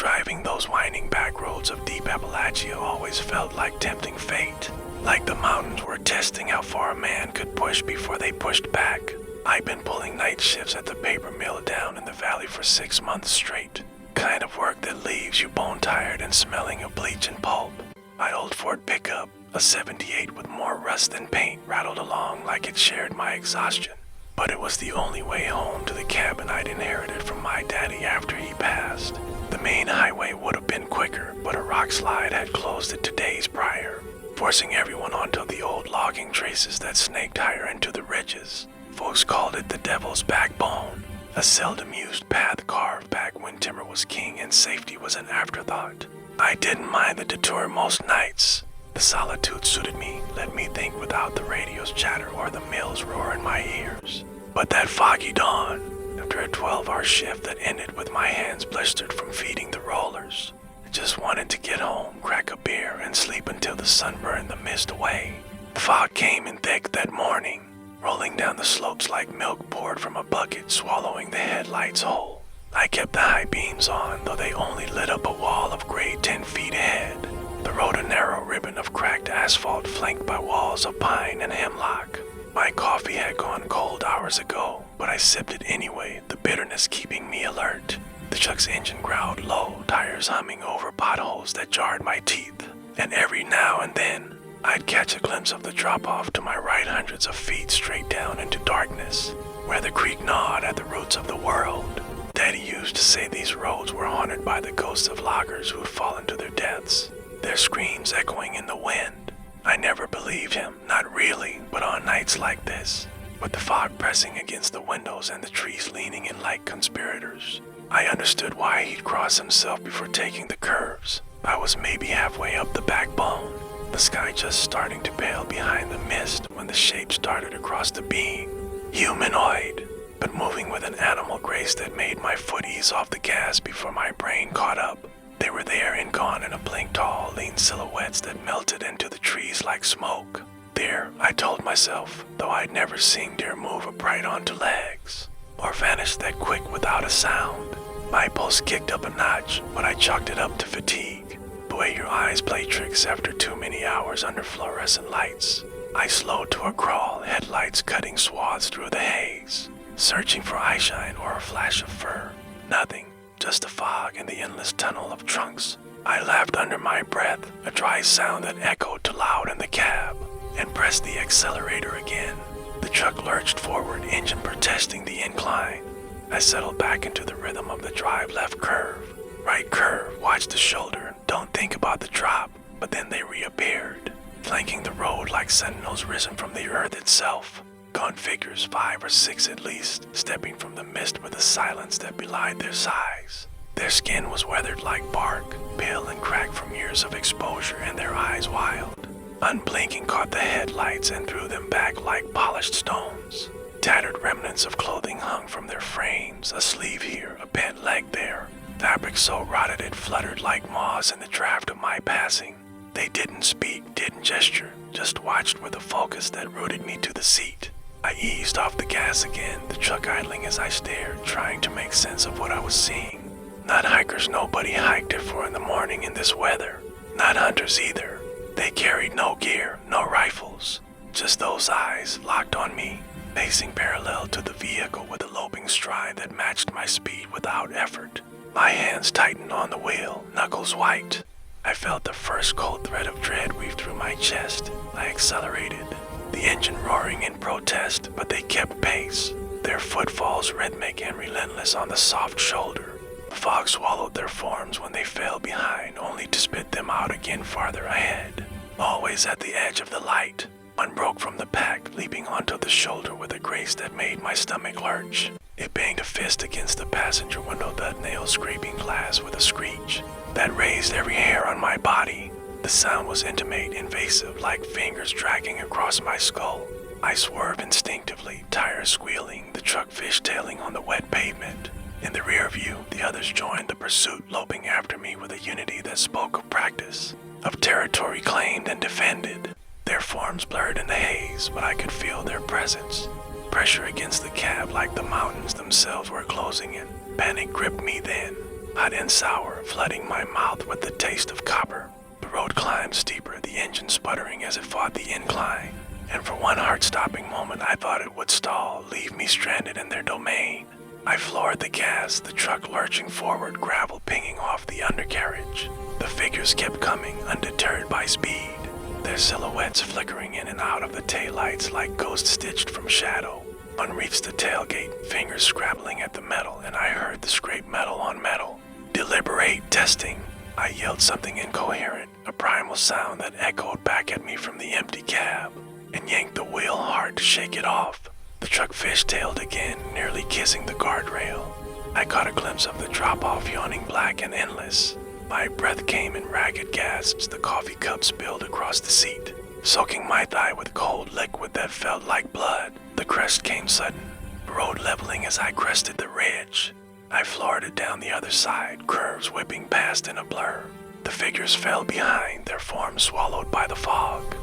Driving those winding back roads of deep Appalachia always felt like tempting fate. Like the mountains were testing how far a man could push before they pushed back. I'd been pulling night shifts at the paper mill down in the valley for 6 months straight. Kind of work that leaves you bone-tired and smelling of bleach and pulp. My old Ford pickup, a 78 with more rust than paint, rattled along like it shared my exhaustion. But it was the only way home to the cabin I'd inherited from my daddy after he passed. The main highway would have been quicker, but a rock slide had closed it 2 days prior, forcing everyone onto the old logging traces that snaked higher into the ridges. Folks called it the Devil's Backbone, a seldom used path carved back when timber was king and safety was an afterthought. I didn't mind the detour most nights. The solitude suited me, let me think without the radio's chatter or the mill's roar in my ears. But that foggy dawn, after a 12-hour shift that ended with my hands blistered from feeding the rollers, I just wanted to get home, crack a beer, and sleep until the sun burned the mist away. The fog came in thick that morning, rolling down the slopes like milk poured from a bucket, swallowing the headlights whole. I kept the high beams on, though they only lit up a wall of gray 10 feet ahead. The road a narrow ribbon of cracked asphalt flanked by walls of pine and hemlock. My coffee had gone cold hours ago, but I sipped it anyway, the bitterness keeping me alert. The truck's engine growled low, tires humming over potholes that jarred my teeth. And every now and then, I'd catch a glimpse of the drop-off to my right hundreds of feet straight down into darkness, where the creek gnawed at the roots of the world. Daddy used to say these roads were haunted by the ghosts of loggers who'd fallen to their deaths, their screams echoing in the wind. I never believed him, not really, but on nights like this, with the fog pressing against the windows and the trees leaning in like conspirators, I understood why he'd cross himself before taking the curves. I was maybe halfway up the backbone, the sky just starting to pale behind the mist when the shape started across the beam. Humanoid, but moving with an animal grace that made my foot ease off the gas before my brain caught up. They were there and gone in a blink, tall, lean silhouettes that melted into the trees like smoke. There, I told myself, though I'd never seen deer move upright onto legs, or vanish that quick without a sound. My pulse kicked up a notch, but I chalked it up to fatigue, the way your eyes play tricks after too many hours under fluorescent lights. I slowed to a crawl, headlights cutting swaths through the haze, searching for eyeshine or a flash of fur. Nothing. Just the fog and the endless tunnel of trunks. I laughed under my breath, a dry sound that echoed too loud in the cab, and pressed the accelerator again. The truck lurched forward, engine protesting the incline. I settled back into the rhythm of the drive, left curve, right curve, watch the shoulder, don't think about the drop, but then they reappeared, flanking the road like sentinels risen from the earth itself. Gaunt figures, 5 or 6 at least, stepping from the mist with a silence that belied their size. Their skin was weathered like bark, pale and cracked from years of exposure, and their eyes wild. Unblinking caught the headlights and threw them back like polished stones. Tattered remnants of clothing hung from their frames, a sleeve here, a bent leg there. Fabric so rotted it fluttered like moths in the draft of my passing. They didn't speak, didn't gesture, just watched with a focus that rooted me to the seat. I eased off the gas again, the truck idling as I stared, trying to make sense of what I was seeing. Not hikers nobody hiked it for in the morning in this weather. Not hunters either. They carried no gear, no rifles. Just those eyes locked on me, pacing parallel to the vehicle with a loping stride that matched my speed without effort. My hands tightened on the wheel, knuckles white. I felt the first cold thread of dread weave through my chest. I accelerated, the engine roaring in protest, but they kept pace, their footfalls rhythmic and relentless on the soft shoulder. The fog swallowed their forms when they fell behind, only to spit them out again farther ahead. Always at the edge of the light, one broke from the pack, leaping onto the shoulder with a grace that made my stomach lurch. It banged a fist against the passenger window, that nail scraping glass with a screech that raised every hair on my body. The sound was intimate, invasive, like fingers dragging across my skull. I swerved instinctively, tires squealing, the truck fishtailing on the wet pavement. In the rear view, the others joined the pursuit, loping after me with a unity that spoke of practice, of territory claimed and defended. Their forms blurred in the haze, but I could feel their presence. Pressure against the cab like the mountains themselves were closing in. Panic gripped me then. hot and sour, flooding my mouth with the taste of copper. The road climbed steeper, the engine sputtering as it fought the incline. And for one heart-stopping moment, I thought it would stall, leave me stranded in their domain. I floored the gas, the truck lurching forward, gravel pinging off the undercarriage. The figures kept coming, undeterred by speed, their silhouettes flickering in and out of the taillights like ghosts stitched from shadow. Unreached the tailgate, fingers scrabbling at the metal, and I heard the scrape metal on metal. Deliberate testing. I yelled something incoherent, a primal sound that echoed back at me from the empty cab, and yanked the wheel hard to shake it off. The truck fishtailed again, nearly kissing the guardrail. I caught a glimpse of the drop-off yawning black and endless. My breath came in ragged gasps, the coffee cup spilled across the seat, soaking my thigh with cold liquid that felt like blood. The crest came sudden, the road leveling as I crested the ridge. I floored it down the other side, curves whipping past in a blur. The figures fell behind, their forms swallowed by the fog.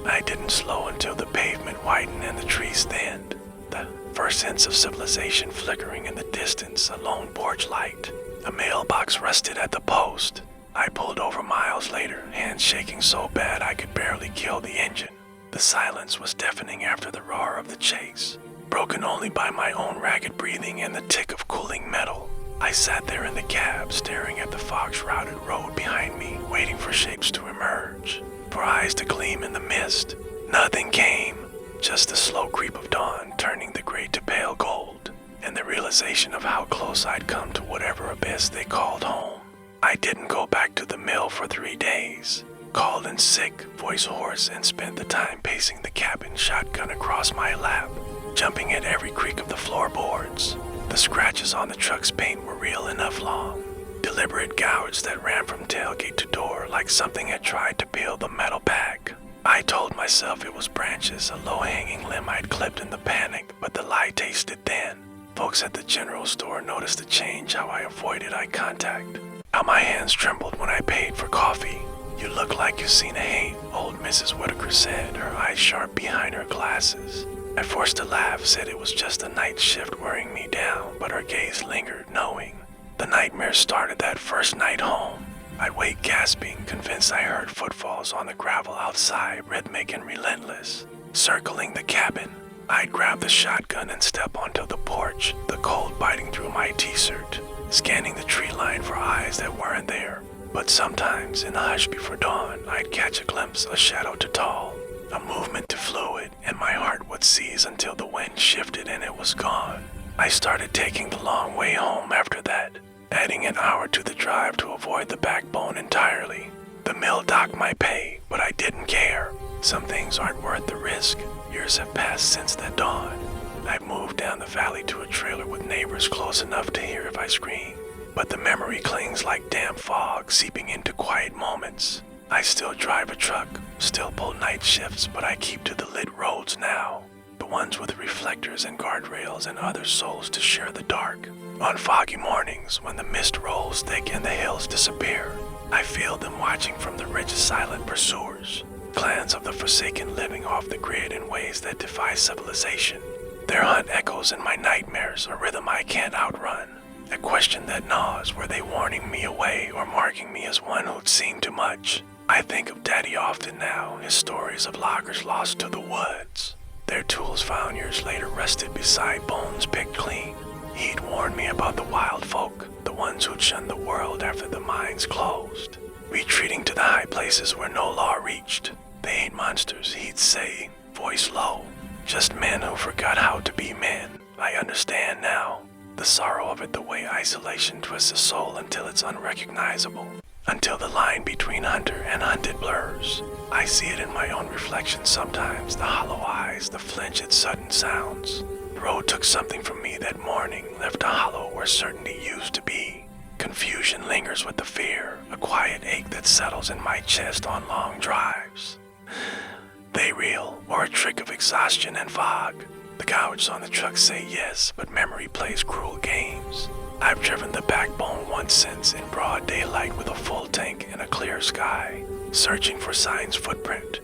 I didn't slow until the pavement widened and the trees thinned. The first sense of civilization flickering in the distance, a lone porch light. A mailbox rusted at the post. I pulled over miles later, hands shaking so bad I could barely kill the engine. The silence was deafening after the roar of the chase, broken only by my own ragged breathing and the tick of cooling metal. I sat there in the cab, staring at the fog-shrouded road behind me, waiting for shapes to emerge, for eyes to gleam in the mist. Nothing came, just the slow creep of dawn, turning the gray to pale gold, and the realization of how close I'd come to whatever abyss they called home. I didn't go back to the mill for 3 days. Called in sick, voice hoarse, and spent the time pacing the cabin, shotgun across my lap, jumping at every creak of the floorboards. The scratches on the truck's paint were real enough long, deliberate gouges that ran from tailgate to door like something had tried to peel the metal back. I told myself it was branches, a low-hanging limb I'd clipped in the panic, but the lie tasted thin. Folks at the general store noticed the change, how I avoided eye contact, how my hands trembled when I paid for coffee. "You look like you've seen a hate," old Mrs. Whitaker said, her eyes sharp behind her glasses. I forced a laugh, said it was just a night shift wearing me down, but her gaze lingered, knowing. The nightmare started that first night home. I'd wake gasping, convinced I heard footfalls on the gravel outside, rhythmic and relentless, circling the cabin. I'd grab the shotgun and step onto the porch, the cold biting through my t-shirt, scanning the tree line for eyes that weren't there. But sometimes, in the hush before dawn, I'd catch a glimpse, a shadow too tall, a movement too fluid, and my heart would seize until the wind shifted and it was gone. I started taking the long way home after that, adding an hour to the drive to avoid the backbone entirely. The mill docked my pay, but I didn't care. Some things aren't worth the risk. Years have passed since that dawn. I've moved down the valley to a trailer with neighbors close enough to hear if I scream. But the memory clings like damp fog, seeping into quiet moments. I still drive a truck, still pull night shifts, but I keep to the lit roads now. The ones with reflectors and guardrails and other souls to share the dark. On foggy mornings, when the mist rolls thick and the hills disappear, I feel them watching from the ridge's silent pursuers. Clans of the forsaken living off the grid in ways that defy civilization. Their hunt echoes in my nightmares, a rhythm I can't outrun. A question that gnaws, were they warning me away or marking me as one who'd seen too much? I think of Daddy often now, his stories of loggers lost to the woods. Their tools found years later rested beside bones picked clean. He'd warned me about the wild folk, the ones who'd shunned the world after the mines closed, retreating to the high places where no law reached. They ain't monsters, he'd say, voice low, just men who forgot how to be men. I understand now. The sorrow of it, the way isolation twists the soul until it's unrecognizable, until the line between hunter and hunted blurs. I see it in my own reflection sometimes, the hollow eyes, the flinch at sudden sounds. The road took something from me that morning, left a hollow where certainty used to be. Confusion lingers with the fear, a quiet ache that settles in my chest on long drives. They real, or a trick of exhaustion and fog? The gouges on the truck say yes, but memory plays cruel games. I've driven the backbone once since in broad daylight with a full tank and a clear sky, searching for signs' footprint.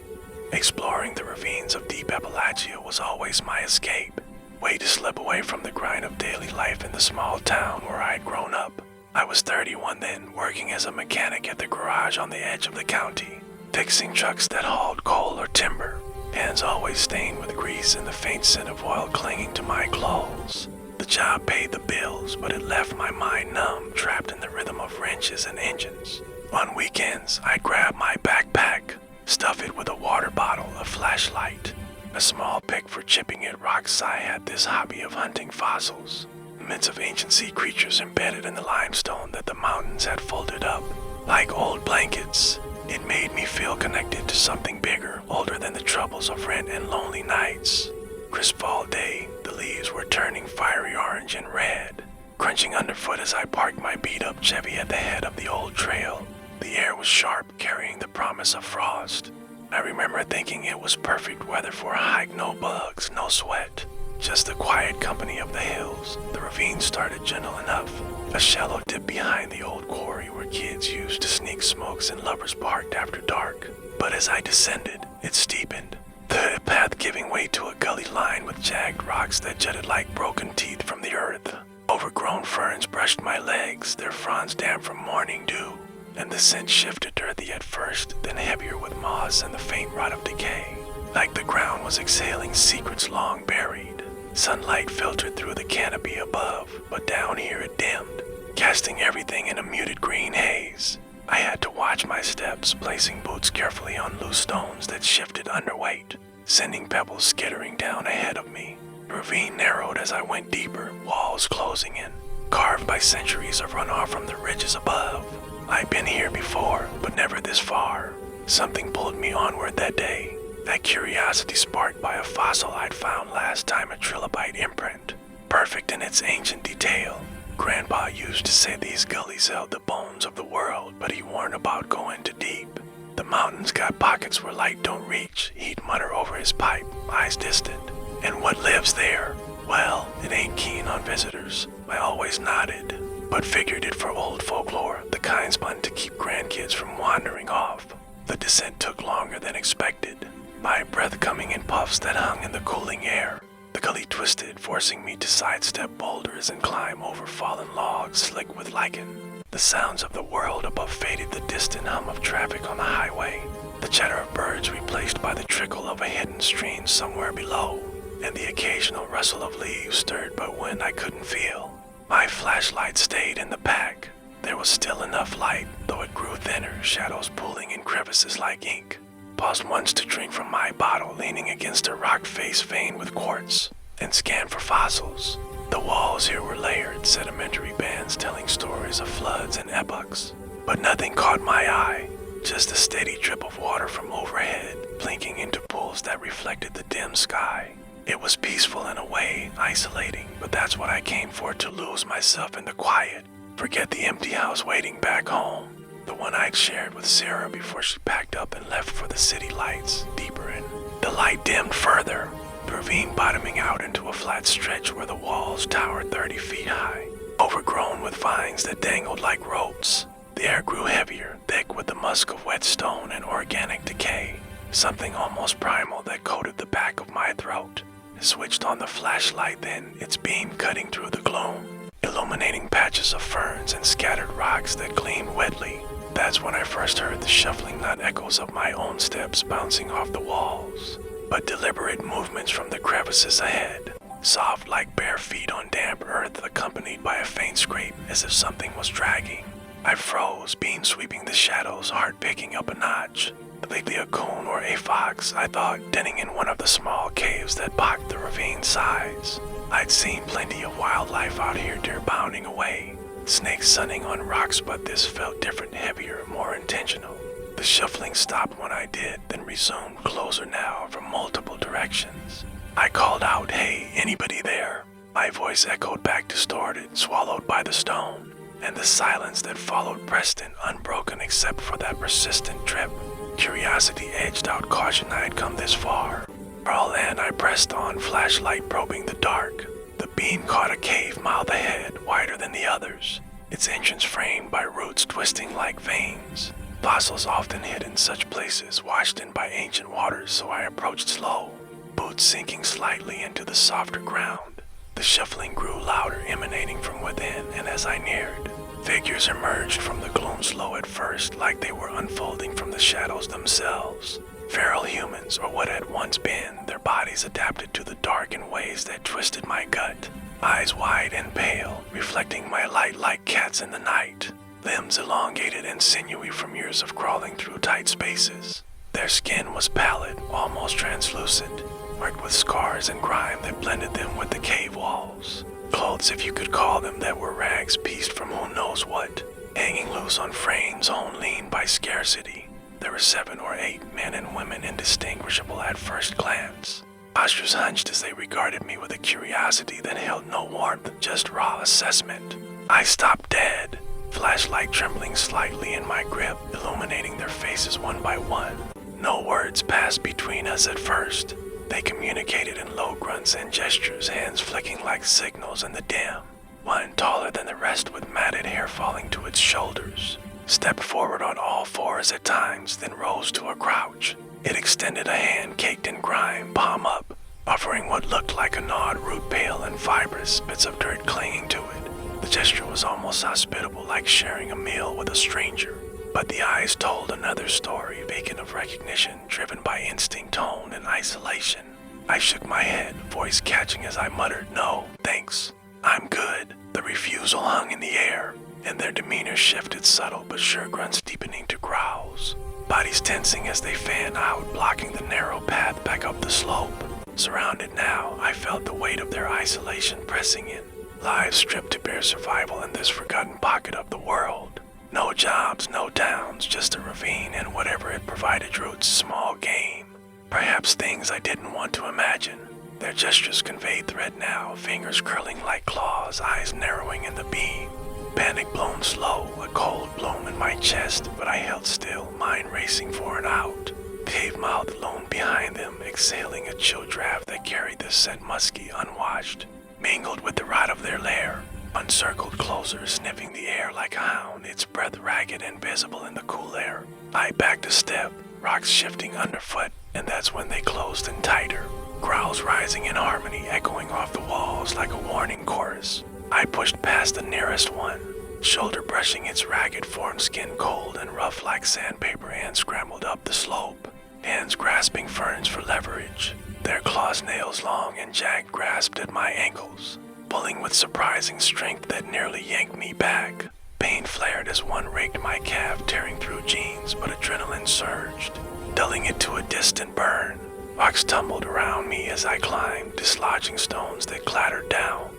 Exploring the ravines of deep Appalachia was always my escape, way to slip away from the grind of daily life in the small town where I'd grown up. I was 31 then, working as a mechanic at the garage on the edge of the county, fixing trucks that hauled coal or timber, hands always stained with grease and the faint scent of oil clinging to my clothes. The job paid the bills, but it left my mind numb, trapped in the rhythm of wrenches and engines. On weekends, I'd grab my backpack, stuff it with a water bottle, a flashlight, a small pick for chipping at rocks. I had this hobby of hunting fossils, myths of ancient sea creatures embedded in the limestone that the mountains had folded up. Like old blankets, it made me feel connected to something bigger, older than the troubles of rent and lonely nights. Crisp fall day, the leaves were turning fiery orange and red, crunching underfoot as I parked my beat-up Chevy at the head of the old trail. The air was sharp, carrying the promise of frost. I remember thinking it was perfect weather for a hike, no bugs, no sweat, just the quiet company of the hills. The ravine started gentle enough, a shallow dip behind the old quarry where kids used to sneak smokes and lovers parked after dark. But as I descended, it steepened, the path giving way to a gully lined with jagged rocks that jutted like broken teeth from the earth. Overgrown ferns brushed my legs, their fronds damp from morning dew, and the scent shifted earthy at first, then heavier with moss and the faint rot of decay, like the ground was exhaling secrets long buried. Sunlight filtered through the canopy above, but down here it dimmed, casting everything in a muted green haze. I had to watch my steps, placing boots carefully on loose stones that shifted underweight, sending pebbles skittering down ahead of me. The ravine narrowed as I went deeper, walls closing in, carved by centuries of runoff from the ridges above. I'd been here before, but never this far. Something pulled me onward that day, that curiosity sparked by a fossil I'd found last time, a trilobite imprint, perfect in its ancient detail. Grandpa used to say these gullies held the bones of the world, but he warned about going too deep. The mountains got pockets where light don't reach, he'd mutter over his pipe, eyes distant. And what lives there? Well, it ain't keen on visitors. I always nodded, but figured it for old folklore, the kind spun to keep grandkids from wandering off. The descent took longer than expected, my breath coming in puffs that hung in the cooling air. The gully twisted, forcing me to sidestep boulders and climb over fallen logs slick with lichen. The sounds of the world above faded the distant hum of traffic on the highway, the chatter of birds replaced by the trickle of a hidden stream somewhere below, and the occasional rustle of leaves stirred by wind I couldn't feel. My flashlight stayed in the pack. There was still enough light, though it grew thinner, shadows pooling in crevices like ink. Paused once to drink from my bottle, leaning against a rock face veined with quartz, and scanned for fossils. The walls here were layered, sedimentary bands telling stories of floods and epochs. But nothing caught my eye, just a steady drip of water from overhead, blinking into pools that reflected the dim sky. It was peaceful in a way, isolating, but that's what I came for, to lose myself in the quiet. Forget the empty house waiting back home, the one I'd shared with Sarah before she packed up and left for the city lights, deeper in. The light dimmed further, the ravine bottoming out into a flat stretch where the walls towered 30 feet high, overgrown with vines that dangled like ropes. The air grew heavier, thick with the musk of wet stone and organic decay, something almost primal that coated the back of my throat. I switched on the flashlight then, its beam cutting through the gloom, illuminating patches of ferns and scattered rocks that gleamed wetly. That's when I first heard the shuffling, not echoes of my own steps bouncing off the walls, but deliberate movements from the crevices ahead, soft like bare feet on damp earth, accompanied by a faint scrape as if something was dragging. I froze, beam sweeping the shadows, heart picking up a notch. Lately a coon or a fox, I thought, denning in one of the small caves that blocked the ravine's sides. I'd seen plenty of wildlife out here, deer bounding away, snakes sunning on rocks, but this felt different, heavier, more intentional. The shuffling stopped when I did, then resumed, closer now from multiple directions. I called out, "Hey, anybody there?" My voice echoed back, distorted, swallowed by the stone, and the silence that followed pressed in, unbroken except for that persistent drip. Curiosity edged out caution. I had come this far. For all in, I pressed on, flashlight probing the dark. The beam caught a cave mouth ahead, wider than the others, its entrance framed by roots twisting like veins. Fossils often hid in such places, washed in by ancient waters, so I approached slow, boots sinking slightly into the softer ground. The shuffling grew louder, emanating from within, and as I neared, Figures emerged from the gloom slow at first, like they were unfolding from the shadows themselves. Feral humans, or what had once been, their bodies adapted to the dark in ways that twisted my gut. Eyes wide and pale, reflecting my light like cats in the night. Limbs elongated and sinewy from years of crawling through tight spaces. Their skin was pallid, almost translucent, marked with scars and grime that blended them with the cave walls. Clothes, if you could call them, that were rags pieced from who knows what, hanging loose on frames honed lean by scarcity. There were 7 or 8 men and women indistinguishable at first glance. Postures hunched as they regarded me with a curiosity that held no warmth, just raw assessment. I stopped dead, flashlight trembling slightly in my grip, illuminating their faces one by one. No words passed between us at first. They communicated in low grunts and gestures, hands flicking like signals in the dim. One, taller than the rest with matted hair falling to its shoulders, stepped forward on all fours at times, then rose to a crouch. It extended a hand caked in grime, palm up, offering what looked like a gnawed root, pale and fibrous, bits of dirt clinging to it. The gesture was almost hospitable, like sharing a meal with a stranger. But the eyes told another story, vacant of recognition, driven by instinct, tone, and isolation. I shook my head, voice catching as I muttered, "No, thanks. I'm good." The refusal hung in the air, and their demeanor shifted, subtle but sure grunts deepening to growls. Bodies tensing as they fanned out, blocking the narrow path back up the slope. Surrounded now, I felt the weight of their isolation pressing in. Lives stripped to bare survival in this forgotten pocket of the world. No jobs, no towns, just a ravine and whatever it provided drew its small game. Perhaps things I didn't want to imagine. Their gestures conveyed threat now, fingers curling like claws, eyes narrowing in the beam. Panic blown slow, a cold bloom in my chest, but I held still, mind racing for an out. Cave mouth loomed behind them, exhaling a chill draft that carried the scent musky, unwashed, mingled with the rot of their lair. Uncircled closer, sniffing the air like a hound, its breath ragged and visible in the cool air. I backed a step, rocks shifting underfoot, and that's when they closed in tighter. Growls rising in harmony, echoing off the walls like a warning chorus. I pushed past the nearest one, shoulder brushing its ragged form, skin cold and rough like sandpaper, and scrambled up the slope, hands grasping ferns for leverage. Their claws, nails long and jagged, grasped at my ankles, pulling with surprising strength that nearly yanked me back. Pain flared as one raked my calf, tearing through jeans, but adrenaline surged, dulling it to a distant burn. Rocks tumbled around me as I climbed, dislodging stones that clattered down,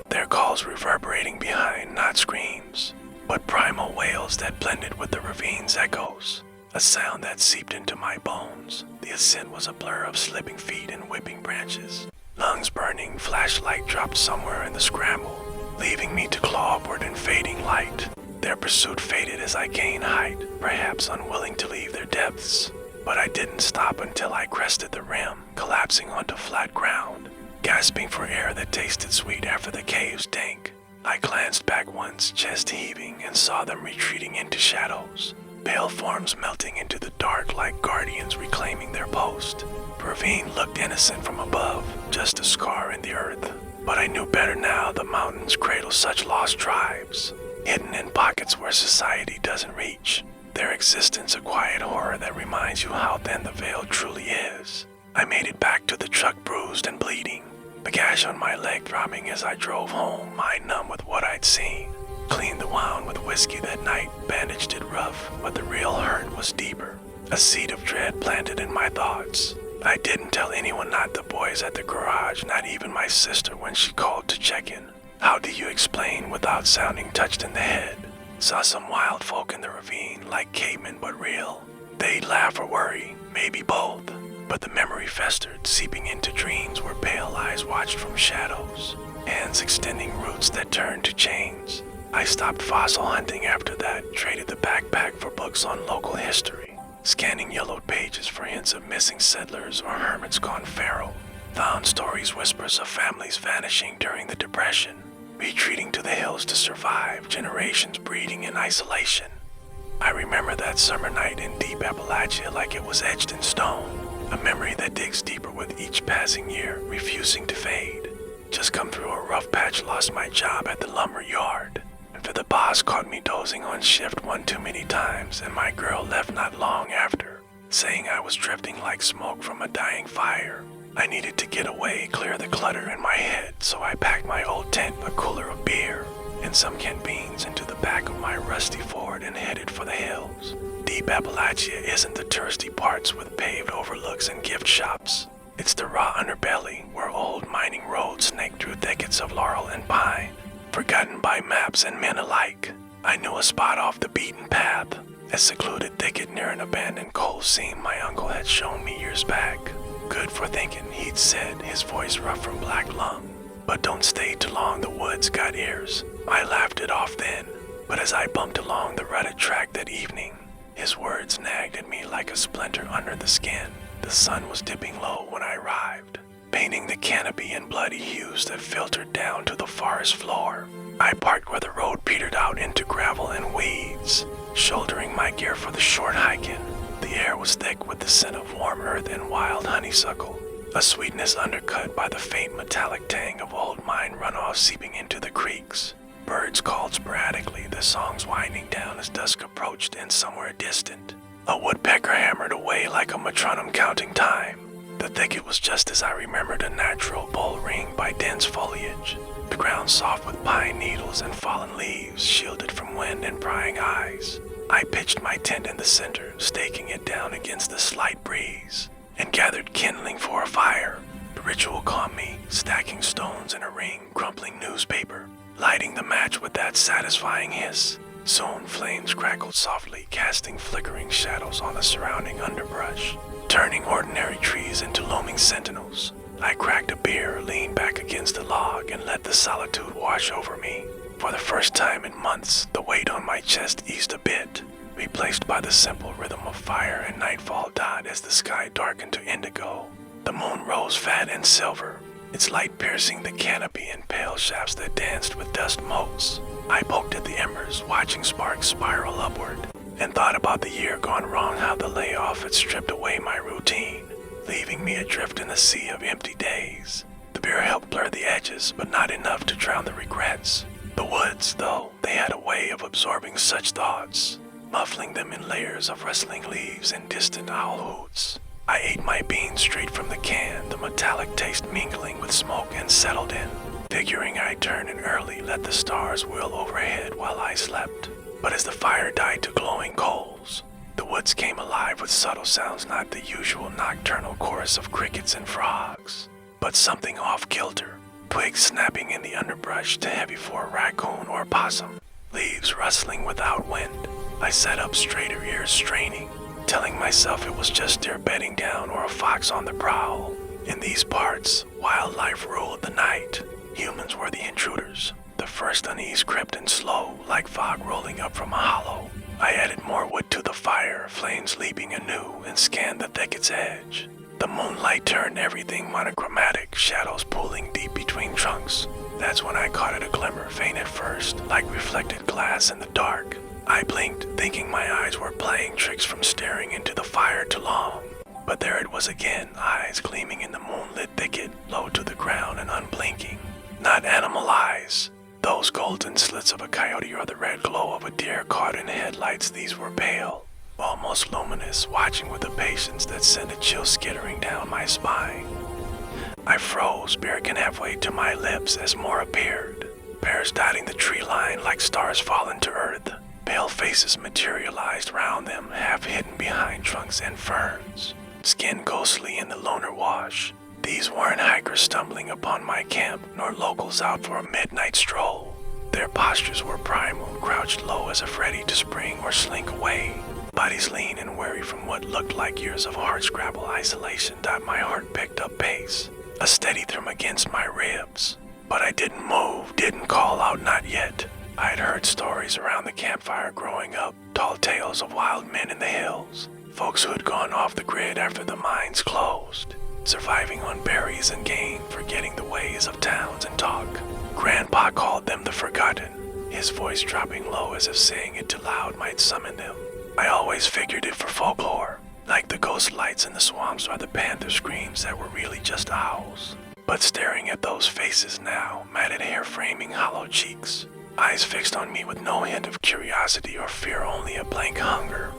their calls reverberating behind, not screams, but primal wails that blended with the ravine's echoes, a sound that seeped into my bones. The ascent was a blur of slipping feet and whipping branches. Lungs burning, flashlight dropped somewhere in the scramble, leaving me to claw upward in fading light. Their pursuit faded as I gained height, perhaps unwilling to leave their depths. But I didn't stop until I crested the rim, collapsing onto flat ground, gasping for air that tasted sweet after the cave's dank. I glanced back once, chest heaving, and saw them retreating into shadows, pale forms melting into the dark like guardians reclaiming their post. The ravine looked innocent from above, just a scar in the earth. But I knew better now. The mountains cradle such lost tribes, hidden in pockets where society doesn't reach. Their existence a quiet horror that reminds you how thin the veil truly is. I made it back to the truck bruised and bleeding, a gash on my leg throbbing as I drove home, mind numb with what I'd seen. Cleaned the wound with whiskey that night, bandaged it rough, but the real hurt was deeper. A seed of dread planted in my thoughts. I didn't tell anyone, not the boys at the garage, not even my sister when she called to check in. How do you explain without sounding touched in the head? Saw some wild folk in the ravine, like cavemen but real. They'd laugh or worry, maybe both. But the memory festered, seeping into dreams where pale eyes watched from shadows, hands extending roots that turned to chains. I stopped fossil hunting after that, traded the backpack for books on local history, scanning yellowed pages for hints of missing settlers or hermits gone feral. Found stories, whispers of families vanishing during the Depression, retreating to the hills to survive, generations breeding in isolation. I remember that summer night in deep Appalachia like it was etched in stone, a memory that digs deeper with each passing year, refusing to fade. Just come through a rough patch, lost my job at the lumber yard. for the boss caught me dozing on shift one too many times, and my girl left not long after, saying I was drifting like smoke from a dying fire. I needed to get away, clear the clutter in my head, so I packed my old tent, a cooler of beer, and some canned beans into the back of my rusty Ford and headed for the hills. Deep Appalachia isn't the touristy parts with paved overlooks and gift shops. It's the raw underbelly where old mining roads snake through thickets of laurel and pine, forgotten by maps and men alike. I knew a spot off the beaten path, a secluded thicket near an abandoned coal seam my uncle had shown me years back. Good for thinking, he'd said, his voice rough from black lung. But don't stay too long, the woods got ears. I laughed it off then, but as I bumped along the rutted track that evening, his words nagged at me like a splinter under the skin. The sun was dipping low when I arrived, painting the canopy in bloody hues that filtered down to the forest floor. I parked where the road petered out into gravel and weeds, shouldering my gear for the short hike in. The air was thick with the scent of warm earth and wild honeysuckle, a sweetness undercut by the faint metallic tang of old mine runoff seeping into the creeks. Birds called sporadically, their songs winding down as dusk approached, and somewhere distant, a woodpecker hammered away like a metronome counting time. The thicket was just as I remembered a natural bull ringed by dense foliage, the ground soft with pine needles and fallen leaves, shielded from wind and prying eyes. I pitched my tent in the center, staking it down against the slight breeze, and gathered kindling for a fire. The ritual calmed me, stacking stones in a ring, crumpling newspaper, lighting the match with that satisfying hiss. Soon flames crackled softly, casting flickering shadows on the surrounding underbrush, turning ordinary trees into looming sentinels. I cracked a beer, leaned back against a log, and let the solitude wash over me. For the first time in months, the weight on my chest eased a bit, replaced by the simple rhythm of fire and nightfall died as the sky darkened to indigo. The moon rose fat and silver, its light piercing the canopy in pale shafts that danced with dust motes. I poked at the embers, watching sparks spiral upward, and thought about the year gone wrong, how the layoff had stripped away my routine, leaving me adrift in a sea of empty days. The beer helped blur the edges, but not enough to drown the regrets. The woods, though, they had a way of absorbing such thoughts, muffling them in layers of rustling leaves and distant owl hoots. I ate my beans straight from the can, the metallic taste mingling with smoke, and settled in, figuring I'd turn in early, let the stars wheel overhead while I slept. But as the fire died to glowing coals, the woods came alive with subtle sounds, not the usual nocturnal chorus of crickets and frogs, but something off-kilter. Twigs snapping in the underbrush, too heavy for a raccoon or possum, leaves rustling without wind. I sat up straighter, ears straining, telling myself it was just deer bedding down or a fox on the prowl. In these parts, wildlife ruled the night. Humans were the intruders. The first unease crept in slow, like fog rolling up from a hollow. I added more wood to the fire, flames leaping anew, and scanned the thicket's edge. The moonlight turned everything monochromatic, shadows pooling deep between trunks. That's when I caught it, a glimmer, faint at first, like reflected glass in the dark. I blinked, thinking my eyes were playing tricks from staring into the fire too long. But there it was again, eyes gleaming in the moonlit thicket, low to the ground and unblinking. Not animal eyes, those golden slits of a coyote or the red glow of a deer caught in headlights. These were pale, almost luminous, watching with a patience that sent a chill skittering down my spine. I froze, beer-can halfway to my lips as more appeared, pairs dotting the tree line like stars fallen to earth. Pale faces materialized round them, half hidden behind trunks and ferns, skin ghostly in the loner wash. These weren't hikers stumbling upon my camp, nor locals out for a midnight stroll. Their postures were primal, crouched low as if ready to spring or slink away. Bodies lean and weary from what looked like years of hardscrabble isolation. My heart picked up pace, a steady thrum against my ribs. But I didn't move, didn't call out, not yet. I had heard stories around the campfire growing up, tall tales of wild men in the hills, folks who had gone off the grid after the mines closed, surviving on berries and game, forgetting the ways of towns and talk. Grandpa called them the forgotten, his voice dropping low as if saying it too loud might summon them. I always figured it for folklore, like the ghost lights in the swamps or the panther screams that were really just owls. But staring at those faces now, matted hair framing hollow cheeks, eyes fixed on me with no hint of curiosity or fear, only a blank hunger.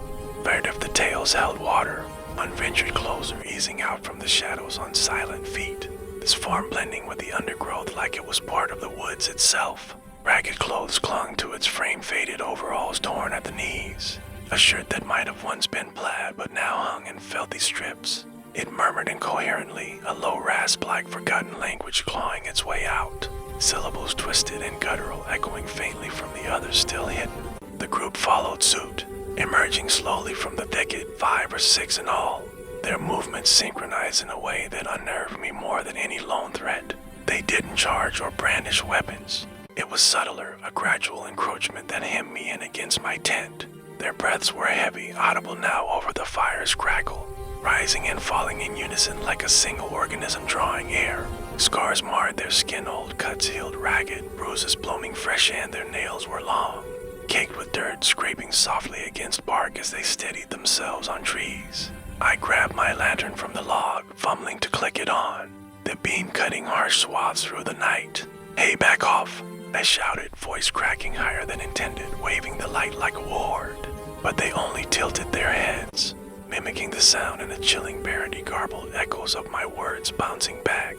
Bared if the tails held water, one ventured closer, easing out from the shadows on silent feet, this form blending with the undergrowth like it was part of the woods itself. Ragged clothes clung to its frame, faded overalls torn at the knees, a shirt that might have once been plaid but now hung in filthy strips. It murmured incoherently, a low rasp like forgotten language clawing its way out, syllables twisted and guttural echoing faintly from the others still hidden. The group followed suit, emerging slowly from the thicket, 5 or 6 in all, their movements synchronized in a way that unnerved me more than any lone threat. They didn't charge or brandish weapons. It was subtler, a gradual encroachment that hemmed me in against my tent. Their breaths were heavy, audible now over the fire's crackle, rising and falling in unison like a single organism drawing air. Scars marred their skin, old cuts healed ragged, bruises blooming fresh, and their nails were long, caked with dirt, scraping softly against bark as they steadied themselves on trees. I grabbed my lantern from the log, fumbling to click it on, the beam cutting harsh swaths through the night. "Hey, back off," I shouted, voice cracking higher than intended, waving the light like a ward. But they only tilted their heads, mimicking the sound and the chilling parody garbled echoes of my words bouncing back,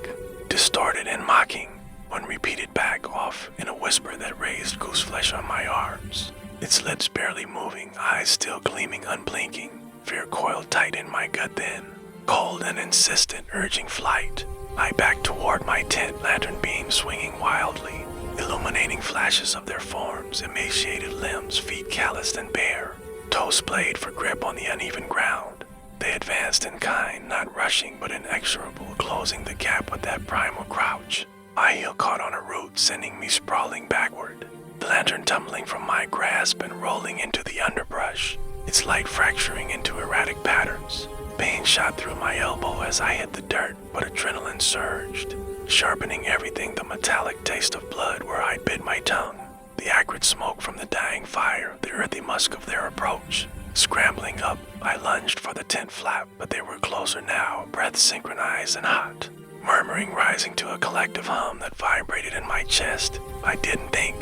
distorted and mocking, when repeated back off in a whisper that raised gooseflesh on my arms. Its lips barely moving, eyes still gleaming unblinking, fear coiled tight in my gut then, cold and insistent, urging flight. I backed toward my tent, lantern beams swinging wildly, illuminating flashes of their forms, emaciated limbs, feet calloused and bare, toes splayed for grip on the uneven ground. They advanced in kind, not rushing but inexorable, closing the gap with that primal crouch. My heel caught on a root, sending me sprawling backward, the lantern tumbling from my grasp and rolling into the underbrush, its light fracturing into erratic patterns. Pain shot through my elbow as I hit the dirt, but adrenaline surged, sharpening everything, the metallic taste of blood where I'd bit my tongue, the acrid smoke from the dying fire, the earthy musk of their approach. Scrambling up, I lunged for the tent flap, but they were closer now, breaths synchronized and hot, murmuring rising to a collective hum that vibrated in my chest. I didn't think,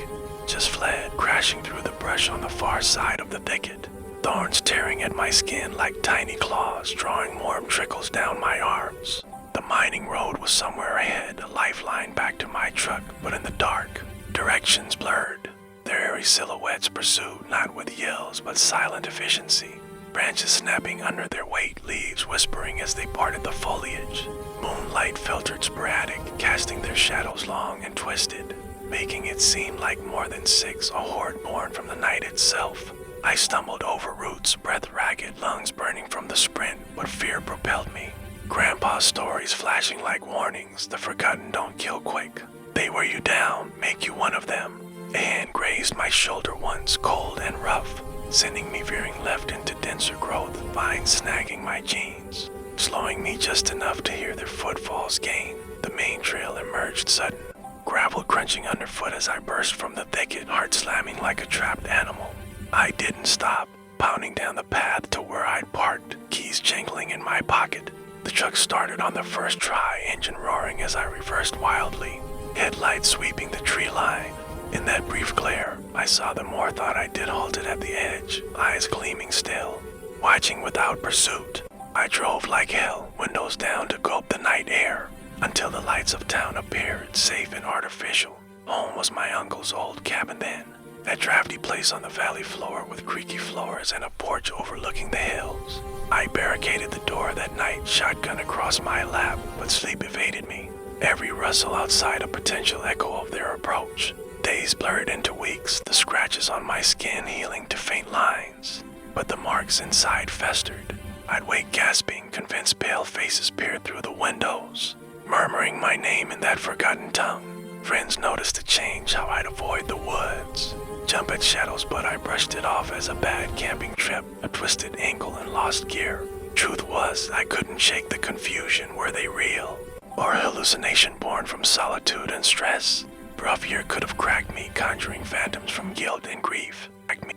just fled, crashing through the brush on the far side of the thicket, thorns tearing at my skin like tiny claws, drawing warm trickles down my arms. The mining road was somewhere ahead, a lifeline back to my truck, but in the dark, directions blurred. Their airy silhouettes pursued, not with yells, but silent efficiency. Branches snapping under their weight, leaves whispering as they parted the foliage. Moonlight filtered sporadic, casting their shadows long and twisted, making it seem like more than 6, a horde born from the night itself. I stumbled over roots, breath ragged, lungs burning from the sprint, but fear propelled me. Grandpa's stories flashing like warnings, the forgotten don't kill quick. They wear you down, make you one of them. A hand grazed my shoulder once, cold and rough, sending me veering left into denser growth, vines snagging my jeans, slowing me just enough to hear their footfalls gain. The main trail emerged sudden, gravel crunching underfoot as I burst from the thicket, heart slamming like a trapped animal. I didn't stop, pounding down the path to where I'd parked, keys jangling in my pocket. The truck started on the first try, engine roaring as I reversed wildly, headlights sweeping the tree line. In that brief glare, I saw them more, thought I did, halted at the edge, eyes gleaming still, watching without pursuit. I drove like hell, windows down to gulp the night air, until the lights of town appeared, safe and artificial. Home was my uncle's old cabin then, a drafty place on the valley floor with creaky floors and a porch overlooking the hills. I barricaded the door that night, shotgun across my lap, but sleep evaded me. Every rustle outside a potential echo of their approach. Days blurred into weeks, the scratches on my skin healing to faint lines, but the marks inside festered. I'd wake gasping, convinced pale faces peered through the windows, murmuring my name in that forgotten tongue. Friends noticed the change, how I'd avoid the woods, jump at shadows, but I brushed it off as a bad camping trip, a twisted ankle and lost gear. Truth was, I couldn't shake the confusion. Were they real, or hallucination born from solitude and stress? Rough year could have cracked me, conjuring phantoms from guilt and grief.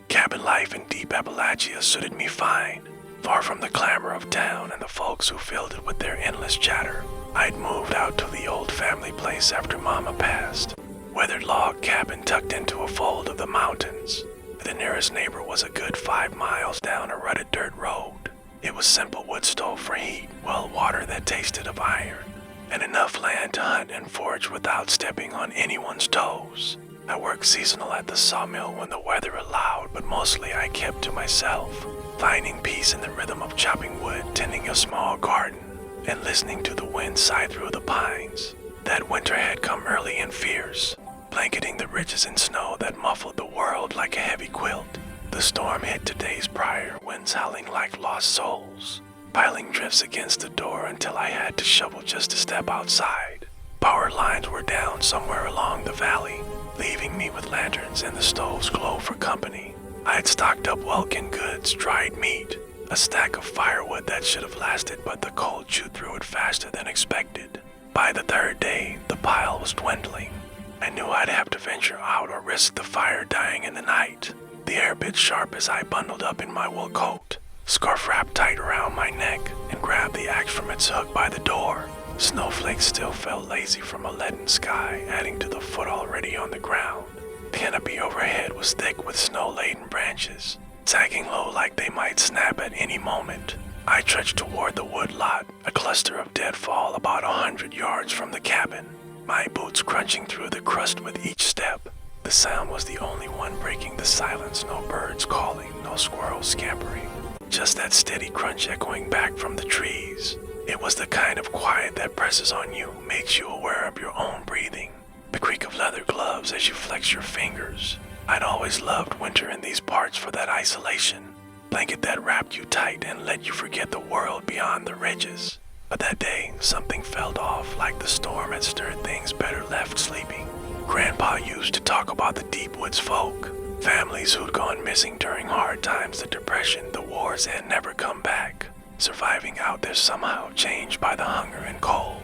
Cabin life in deep Appalachia suited me fine, far from the clamor of town and the folks who filled it with their endless chatter. I'd moved out to the old family place after Mama passed, weathered log cabin tucked into a fold of the mountains. The nearest neighbor was a good 5 miles down a rutted dirt road. It was simple wood stove for heat, well water that tasted of iron, and enough land to hunt and forage without stepping on anyone's toes. I worked seasonal at the sawmill when the weather allowed, but mostly I kept to myself, finding peace in the rhythm of chopping wood, tending a small garden, and listening to the wind sigh through the pines. That winter had come early and fierce, blanketing the ridges in snow that muffled the world like a heavy quilt. The storm hit 2 days prior, winds howling like lost souls, piling drifts against the door until I had to shovel just to step outside. Power lines were down somewhere along the valley, leaving me with lanterns and the stove's glow for company. I had stocked up welcome goods, dried meat, a stack of firewood that should have lasted, but the cold chewed through it faster than expected. By the 3rd day, the pile was dwindling. I knew I'd have to venture out or risk the fire dying in the night. The air bit sharp as I bundled up in my wool coat, scarf wrapped tight around my neck, and grabbed the axe from its hook by the door. Snowflakes still fell lazy from a leaden sky, adding to the foot already on the ground. The canopy overhead was thick with snow-laden branches, sagging low like they might snap at any moment. I trudged toward the wood lot, a cluster of deadfall about 100 yards from the cabin, my boots crunching through the crust with each step. The sound was the only one breaking the silence, no birds calling, no squirrels scampering, just that steady crunch echoing back from the trees. It was the kind of quiet that presses on you, makes you aware of your own breathing, the creak of leather gloves as you flex your fingers. I'd always loved winter in these parts for that isolation, blanket that wrapped you tight and let you forget the world beyond the ridges. But that day, something felt off, like the storm had stirred things better left sleeping. Grandpa used to talk about the deep woods folk, families who'd gone missing during hard times, the depression, the wars, and never come back. Surviving out there somehow, changed by the hunger and cold.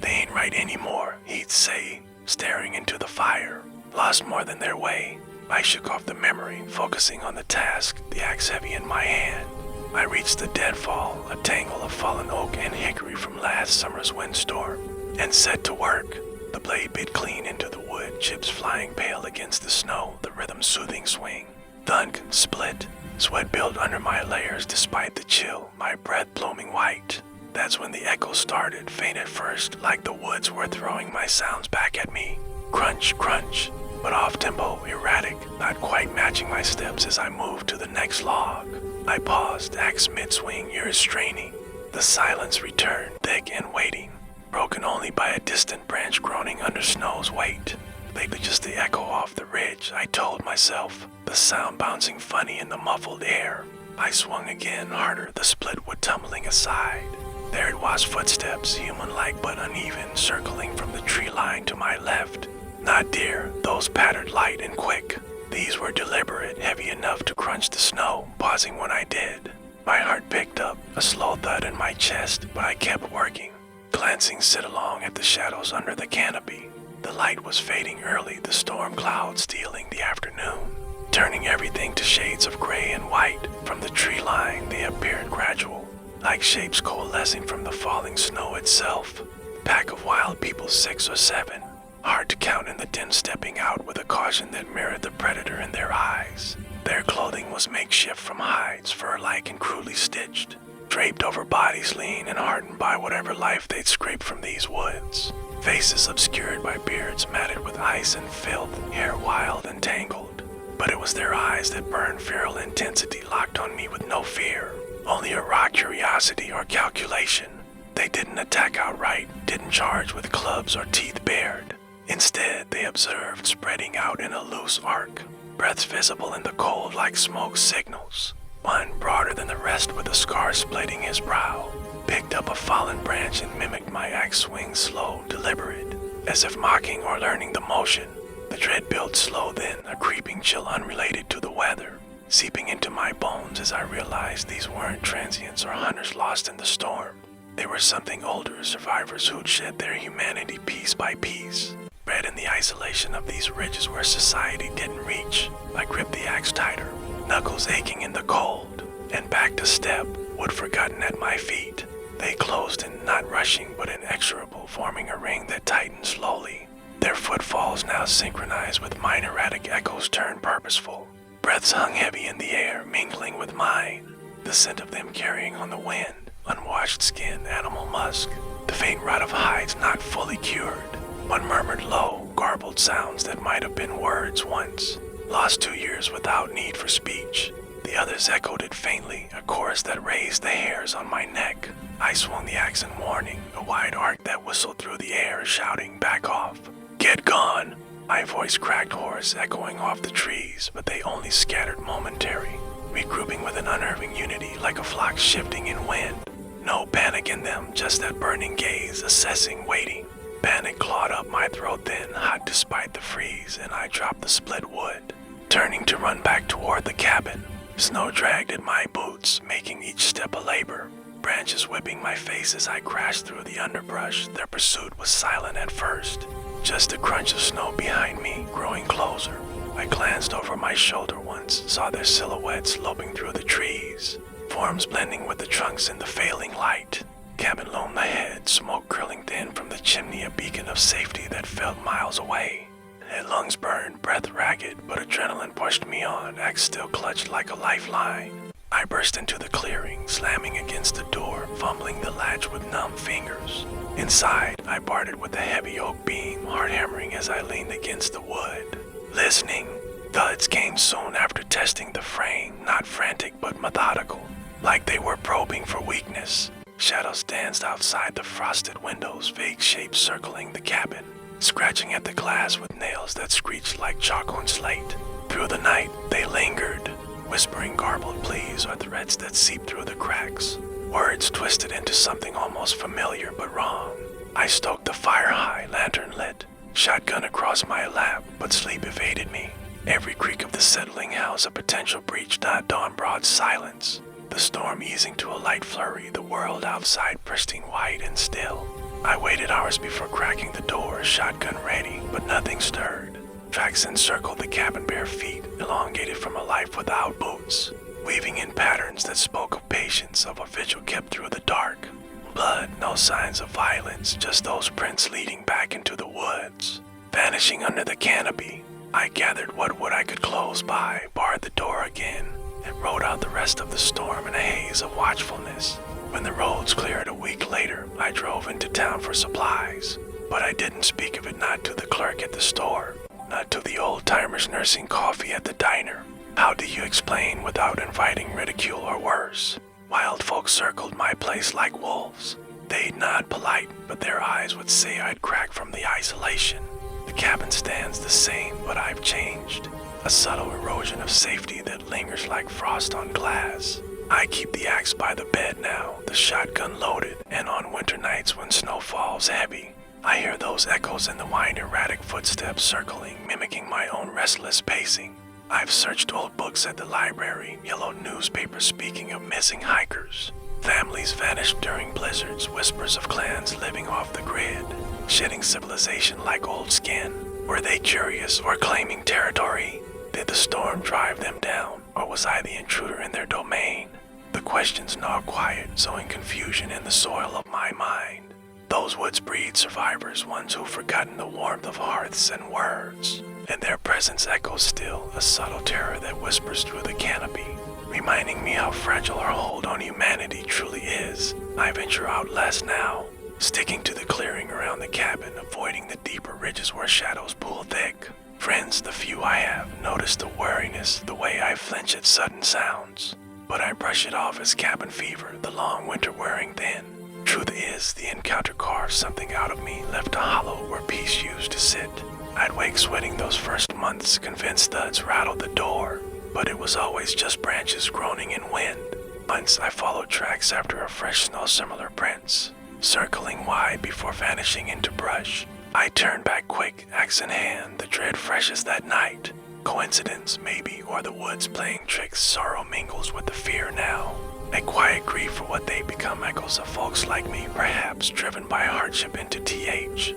They ain't right anymore, he'd say, staring into the fire, lost more than their way. I shook off the memory, focusing on the task, the axe heavy in my hand. I reached the deadfall, a tangle of fallen oak and hickory from last summer's windstorm, and set to work. The blade bit clean into the wood, chips flying pale against the snow, the rhythm soothing swing. Thunk, split. Sweat built under my layers despite the chill, my breath blooming white. That's when the echo started, faint at first, like the woods were throwing my sounds back at me. Crunch, crunch, but off-tempo, erratic, not quite matching my steps as I moved to the next log. I paused, axe mid-swing, ears straining. The silence returned, thick and waiting, broken only by a distant branch groaning under snow's weight. Maybe just the echo off the ridge, I told myself, the sound bouncing funny in the muffled air. I swung again, harder, the split wood tumbling aside. There it was, footsteps, human-like but uneven, circling from the tree line to my left. Not deer, those pattered light and quick. These were deliberate, heavy enough to crunch the snow, pausing when I did. My heart picked up, a slow thud in my chest, but I kept working, glancing sidelong at the shadows under the canopy. The light was fading early, the storm cloud stealing the afternoon, turning everything to shades of gray and white. From the tree line, they appeared gradual, like shapes coalescing from the falling snow itself. A pack of wild people, 6 or 7, hard to count in the din, stepping out with a caution that mirrored the predator in their eyes. Their clothing was makeshift from hides, fur-like and crudely stitched, draped over bodies lean and hardened by whatever life they'd scraped from these woods. Faces obscured by beards matted with ice and filth, hair wild and tangled. But it was their eyes that burned feral intensity, locked on me with no fear, only a raw curiosity or calculation. They didn't attack outright, didn't charge with clubs or teeth bared. Instead, they observed, spreading out in a loose arc, breaths visible in the cold like smoke signals. One, broader than the rest with a scar splitting his brow, picked up a fallen branch and mimicked my axe swing, slow, deliberate, as if mocking or learning the motion. The dread built slow then, a creeping chill unrelated to the weather, seeping into my bones as I realized these weren't transients or hunters lost in the storm. They were something older, survivors who'd shed their humanity piece by piece, bred in the isolation of these ridges where society didn't reach. I gripped the axe tighter, knuckles aching in the cold, and backed a step, wood forgotten at my feet. They closed in, not rushing but inexorable, forming a ring that tightened slowly. their footfalls now synchronized with mine erratic echoes turned purposeful. Breaths hung heavy in the air, mingling with mine, the scent of them carrying on the wind, unwashed skin, animal musk, the faint rot of hides not fully cured. One murmured low, garbled sounds that might have been words once, lost 2 years without need for speech. The others echoed it faintly, a chorus that raised the hairs on my neck. I swung the axe in warning, a wide arc that whistled through the air, shouting, "Back off! Get gone!" My voice cracked hoarse, echoing off the trees, but they only scattered momentary, regrouping with an unnerving unity like a flock shifting in wind. No panic in them, just that burning gaze, assessing, waiting. Panic clawed up my throat then, hot despite the freeze, and I dropped the split wood, turning to run back toward the cabin. Snow dragged at my boots, making each step a labor. Branches whipping my face as I crashed through the underbrush. Their pursuit was silent at first, just a crunch of snow behind me, growing closer. I glanced over my shoulder once, saw their silhouettes sloping through the trees, forms blending with the trunks in the failing light. Cabin loomed ahead, smoke curling thin from the chimney, a beacon of safety that felt miles away. Head lungs burned, breath ragged, but adrenaline pushed me on, axe still clutched like a lifeline. I burst into the clearing, slamming against the door, fumbling the latch with numb fingers. Inside, I parted with a heavy oak beam, heart hammering as I leaned against the wood. Listening, thuds came soon after testing the frame, not frantic but methodical, like they were probing for weakness. Shadows danced outside the frosted windows, vague shapes circling the cabin, scratching at the glass with nails that screeched like chalk on slate. Through the night, they lingered, whispering garbled pleas or threats that seeped through the cracks, words twisted into something almost familiar but wrong. I stoked the fire high, lantern lit, shotgun across my lap, but sleep evaded me. Every creak of the settling house a potential breach, not dawn broad silence. The storm easing to a light flurry, the world outside pristine white and still. I waited hours before cracking the door, shotgun ready, but nothing stirred. Tracks encircled the cabin, bare feet, elongated from a life without boots, weaving in patterns that spoke of patience, of a vigil kept through the dark. Blood, no signs of violence, just those prints leading back into the woods. Vanishing under the canopy, I gathered what wood I could close by, barred the door again, and rode out the rest of the storm in a haze of watchfulness. When the roads cleared a week later, I drove into town for supplies, but I didn't speak of it, not to the clerk at the store, not to the old-timers nursing coffee at the diner. How do you explain without inviting ridicule or worse? Wild folks circled my place like wolves. They'd nod polite, but their eyes would say I'd crack from the isolation. The cabin stands the same, but I've changed. A subtle erosion of safety that lingers like frost on glass. I keep the axe by the bed now, the shotgun loaded, and on winter nights when snow falls heavy, I hear those echoes in the wide erratic footsteps circling, mimicking my own restless pacing. I've searched old books at the library, yellow newspapers speaking of missing hikers. Families vanished during blizzards, whispers of clans living off the grid, shedding civilization like old skin. Were they curious or claiming territory? Did the storm drive them down, or was I the intruder in their domain? The questions gnawed quiet, sowing confusion in the soil of my mind. Those woods breed survivors, ones who've forgotten the warmth of hearths and words, and their presence echoes still, a subtle terror that whispers through the canopy, reminding me how fragile our hold on humanity truly is. I venture out less now, sticking to the clearing around the cabin, avoiding the deeper ridges where shadows pool thick. Friends, the few I have, notice the wariness, the way I flinch at sudden sounds. But I brush it off as cabin fever, the long winter wearing thin. Truth is, the encounter carved something out of me, left a hollow where peace used to sit. I'd wake sweating those first months, convinced thuds rattled the door, but it was always just branches groaning in wind. Once I followed tracks after a fresh snow-similar prints, circling wide before vanishing into brush. I turned back quick, axe in hand, the dread fresh as that night. Coincidence, maybe, or the woods playing tricks, sorrow mingles with the fear now. A quiet grief for what they become, echoes of folks like me, perhaps driven by hardship into TH.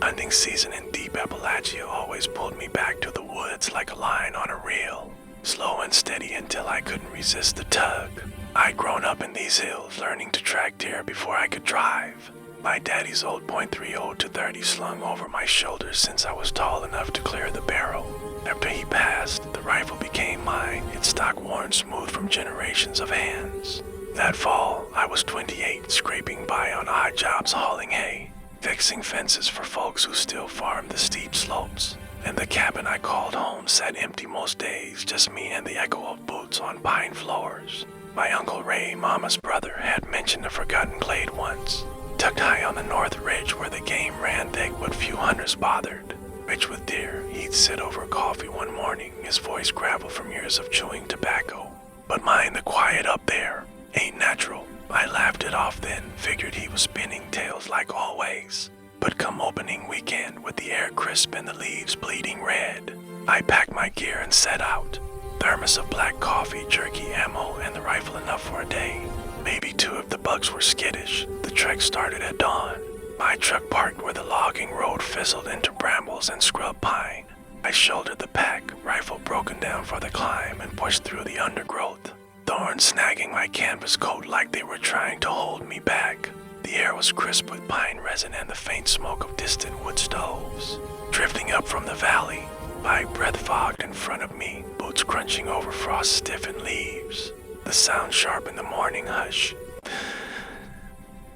Hunting season in deep Appalachia always pulled me back to the woods like a line on a reel, slow and steady until I couldn't resist the tug. I'd grown up in these hills, learning to track deer before I could drive. My daddy's old .30 to 30 slung over my shoulders since I was tall enough to clear the barrel. After he passed, the rifle became mine, its stock worn smooth from generations of hands. That fall, I was 28, scraping by on odd jobs hauling hay, fixing fences for folks who still farmed the steep slopes. And the cabin I called home sat empty most days, just me and the echo of boots on pine floors. My Uncle Ray, Mama's brother, had mentioned a forgotten glade once, tucked high on the north ridge where the game ran thick but few hunters bothered. Rich with deer, he'd sit over coffee one morning, his voice gravel from years of chewing tobacco. But mine, the quiet up there, ain't natural. I laughed it off then, figured he was spinning tales like always. But come opening weekend, with the air crisp and the leaves bleeding red, I packed my gear and set out. Thermos of black coffee, jerky, ammo, and the rifle enough for a day. Maybe two if the bugs were skittish. The trek started at dawn. My truck parked where the logging road fizzled into brambles and scrub pine. I shouldered the pack, rifle broken down for the climb, and pushed through the undergrowth, thorns snagging my canvas coat like they were trying to hold me back. The air was crisp with pine resin and the faint smoke of distant wood stoves. Drifting up from the valley, my breath fogged in front of me, boots crunching over frost-stiffened leaves. The sound sharp in the morning hush.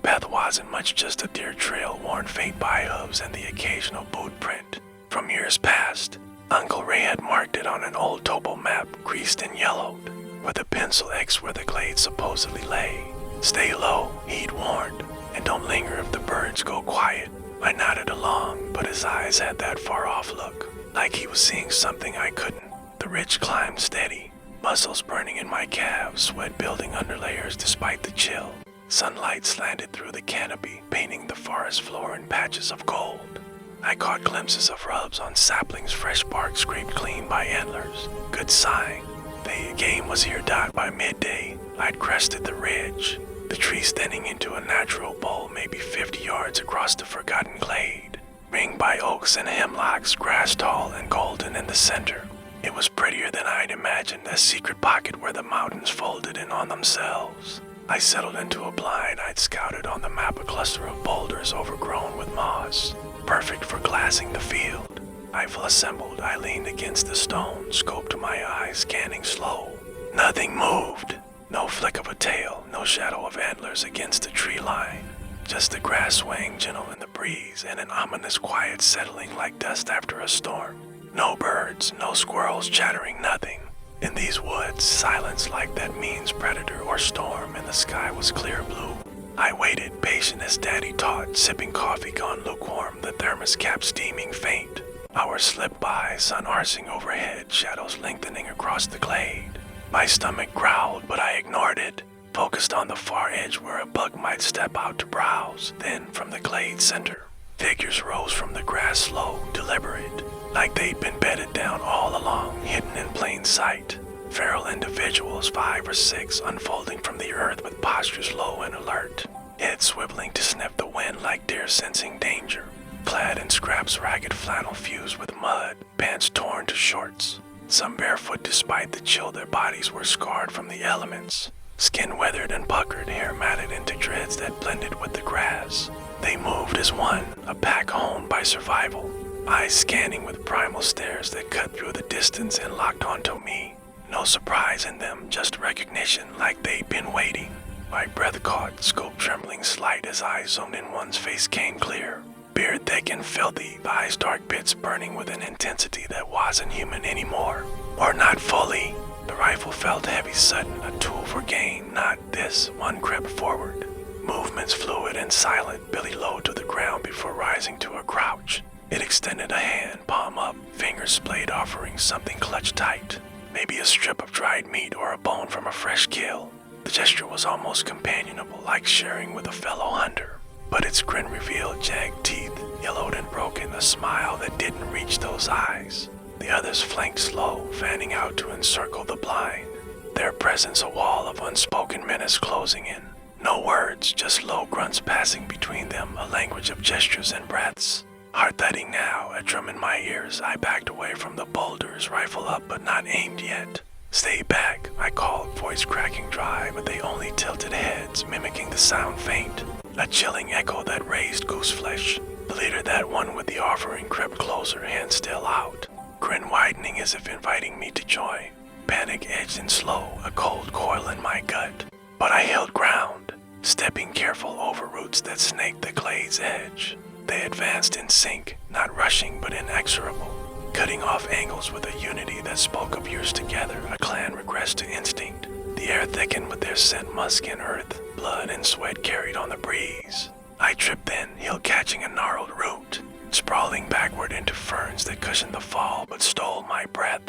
Path wasn't much, just a deer trail worn faint by hooves and the occasional boot print. From years past, Uncle Ray had marked it on an old topo map, creased and yellowed, with a pencil X where the glade supposedly lay. Stay low, he'd warned, and don't linger if the birds go quiet. I nodded along, but his eyes had that far-off look, like he was seeing something I couldn't. The ridge climbed steady, muscles burning in my calves, sweat building under layers despite the chill. Sunlight slanted through the canopy, painting the forest floor in patches of gold. I caught glimpses of rubs on saplings, fresh bark scraped clean by antlers. Good sign. The game was here. By midday, I'd crested the ridge, the trees thinning into a natural bowl maybe 50 yards across the forgotten glade, ringed by oaks and hemlocks, grass tall and golden in the center. It was prettier than I'd imagined, a secret pocket where the mountains folded in on themselves. I settled into a blind. I'd scouted on the map, a cluster of boulders overgrown with moss, perfect for glassing the field. Rifle assembled, I leaned against the stone, scoped my eyes, scanning slow. Nothing moved. No flick of a tail, no shadow of antlers against the tree line. Just the grass swaying gentle in the breeze and an ominous quiet settling like dust after a storm. No birds, no squirrels chattering, nothing. In these woods, silence like that means predator or storm, and the sky was clear blue. I waited, patient as Daddy taught, sipping coffee gone lukewarm, the thermos cap steaming faint. Hours slipped by, sun arcing overhead, shadows lengthening across the glade. My stomach growled, but I ignored it, focused on the far edge where a bug might step out to browse. Then, from the glade center, figures rose from the grass, slow, deliberate, like they'd been bedded down all along, hidden in plain sight. Feral individuals, 5 or 6, unfolding from the earth with postures low and alert, heads swiveling to sniff the wind like deer sensing danger. Clad in scraps, ragged flannel fused with mud, pants torn to shorts. Some barefoot despite the chill, their bodies were scarred from the elements. Skin weathered and puckered, hair matted into dreads that blended with the grass. They moved as one, a pack honed by survival. Eyes scanning with primal stares that cut through the distance and locked onto me. No surprise in them, just recognition like they'd been waiting. My breath caught, scope trembling slight as eyes zoomed in, one's face came clear. Beard thick and filthy, the eyes dark pits burning with an intensity that wasn't human anymore. Or not fully. The rifle felt heavy, sudden, a tool for gain, not this. One crept forward. Movements fluid and silent, belly low to the ground before rising to a crouch. It extended a hand, palm up, fingers splayed, offering something clutched tight. Maybe a strip of dried meat or a bone from a fresh kill. The gesture was almost companionable, like sharing with a fellow hunter. But its grin revealed jagged teeth, yellowed and broken, a smile that didn't reach those eyes. The others flanked slow, fanning out to encircle the blind. Their presence a wall of unspoken menace closing in. No words, just low grunts passing between them, a language of gestures and breaths. Heart thudding now, a drum in my ears, I backed away from the boulders, rifle up but not aimed yet. Stay back, I called, voice cracking dry, but they only tilted heads, mimicking the sound faint. a chilling echo that raised gooseflesh. The leader, that one with the offering, crept closer, hand still out, grin widening as if inviting me to join. Panic edged and slow, a cold coil in my gut. But I held ground, stepping careful over roots that snaked the glade's edge. They advanced in sync, not rushing but inexorable, cutting off angles with a unity that spoke of years together. A clan regressed to instinct. The air thickened with their scent, musk and earth, blood and sweat carried on the breeze. I tripped then, heel catching a gnarled root, sprawling backward into ferns that cushioned the fall but stole my breath.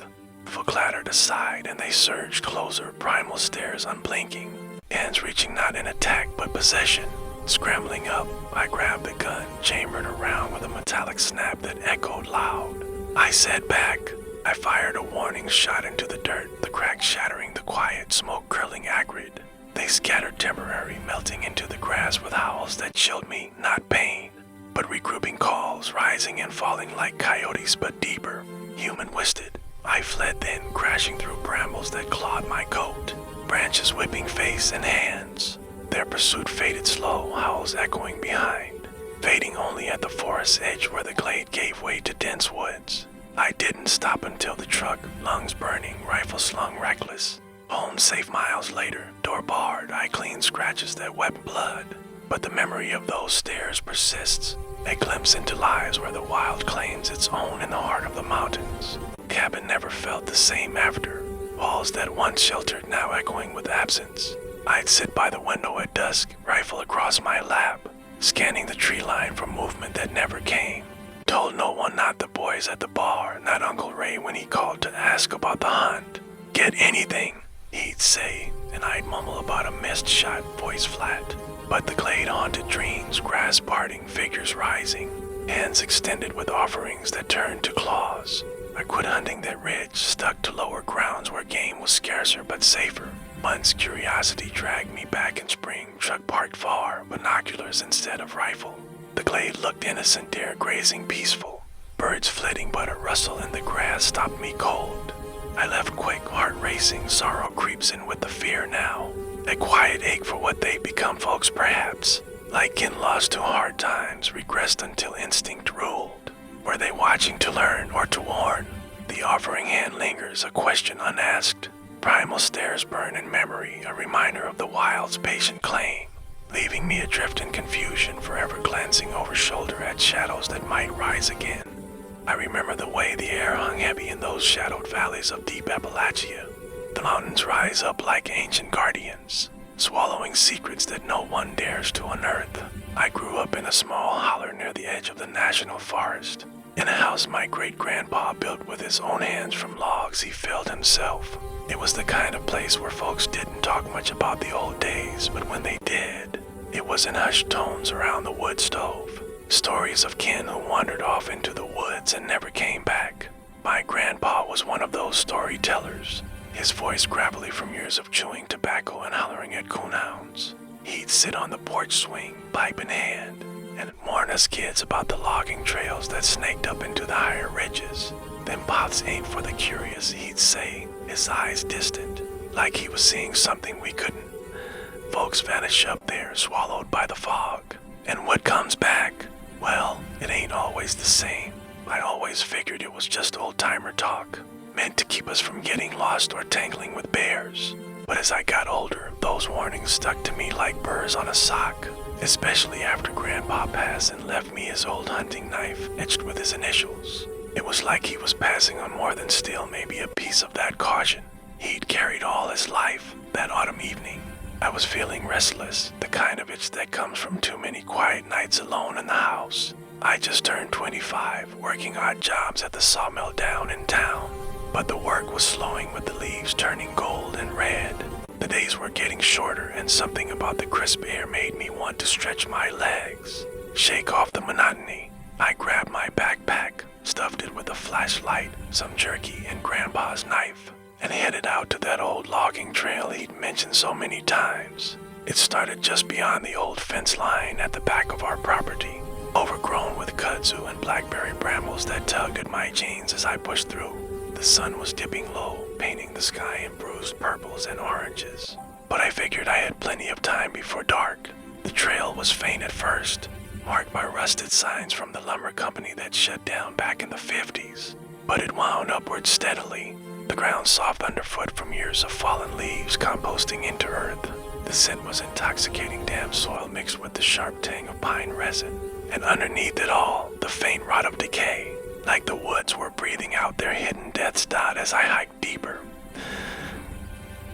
Foot clattered aside and they surged closer, primal stares unblinking, hands reaching not in attack but possession. Scrambling up, I grabbed the gun, chambered around with a metallic snap that echoed loud. I sat back. I fired a warning shot into the dirt, the crack shattering the quiet, smoke curling acrid. They scattered temporary, melting into the grass with howls that chilled me, not pain, but regrouping calls, rising and falling like coyotes but deeper, human-wisted. I fled then, crashing through brambles that clawed my coat, branches whipping face and hands. Their pursuit faded slow, howls echoing behind, fading only at the forest's edge where the glade gave way to dense woods. I didn't stop until the truck, lungs burning, rifle slung reckless. Home safe miles later, door barred, I cleaned scratches that wept blood. But the memory of those stairs persists, a glimpse into lives where the wild claims its own in the heart of the mountains. Cabin never felt the same after, walls that once sheltered now echoing with absence. I'd sit by the window at dusk, rifle across my lap, scanning the tree line for movement that never came. Told no one, not the boys at the bar, not Uncle Ray when he called to ask about the hunt. Get anything, he'd say, and I'd mumble about a missed shot, voice flat. But the glade haunted dreams, grass parting, figures rising, hands extended with offerings that turned to claws. I quit hunting that ridge, stuck to lower grounds where game was scarcer but safer. Months' curiosity dragged me back in spring, truck parked far, binoculars instead of rifle. The glade looked innocent, deer grazing peaceful. Birds flitting, but a rustle in the grass stopped me cold. I left quick, heart racing, sorrow creeps in with the fear now. A quiet ache for what they'd become, folks, perhaps. Like kin lost to hard times, regressed until instinct ruled. Were they watching to learn or to warn? The offering hand lingers, a question unasked. Primal stares burn in memory, a reminder of the wild's patient claim, leaving me adrift in confusion, forever glancing over shoulder at shadows that might rise again. I remember the way the air hung heavy in those shadowed valleys of deep Appalachia. The mountains rise up like ancient guardians, swallowing secrets that no one dares to unearth. I grew up in a small holler near the edge of the national forest, in a house my great-grandpa built with his own hands from logs he felled himself. It was the kind of place where folks didn't talk much about the old days, but when they did, it was in hushed tones around the wood stove. Stories of kin who wandered off into the woods and never came back. My grandpa was one of those storytellers, his voice gravelly from years of chewing tobacco and hollering at coonhounds. He'd sit on the porch swing, pipe in hand, and warn us kids about the logging trails that snaked up into the higher ridges. Them pots ain't for the curious, he'd say, his eyes distant, like he was seeing something we couldn't. Folks vanish up there, swallowed by the fog. And what comes back? Well, it ain't always the same. I always figured it was just old-timer talk, meant to keep us from getting lost or tangling with bears. But as I got older, those warnings stuck to me like burrs on a sock, especially after Grandpa passed and left me his old hunting knife etched with his initials. It was like he was passing on more than steel, maybe a piece of that caution he'd carried all his life. That autumn evening, I was feeling restless, the kind of itch that comes from too many quiet nights alone in the house. I just turned 25, working odd jobs at the sawmill down in town. But the work was slowing with the leaves turning gold and red. The days were getting shorter, and something about the crisp air made me want to stretch my legs, shake off the monotony. I grabbed my backpack, stuffed it with a flashlight, some jerky, and Grandpa's knife, and headed out to that old logging trail he'd mentioned so many times. It started just beyond the old fence line at the back of our property, overgrown with kudzu and blackberry brambles that tugged at my jeans as I pushed through. The sun was dipping low, painting the sky in bruised purples and oranges. But I figured I had plenty of time before dark. The trail was faint at first, marked by rusted signs from the lumber company that shut down back in the 50s. But it wound upward steadily, the ground soft underfoot from years of fallen leaves composting into earth. The scent was intoxicating damp soil mixed with the sharp tang of pine resin. And underneath it all, the faint rot of decay, like the woods were breathing out their hidden death's dot as I hiked deeper.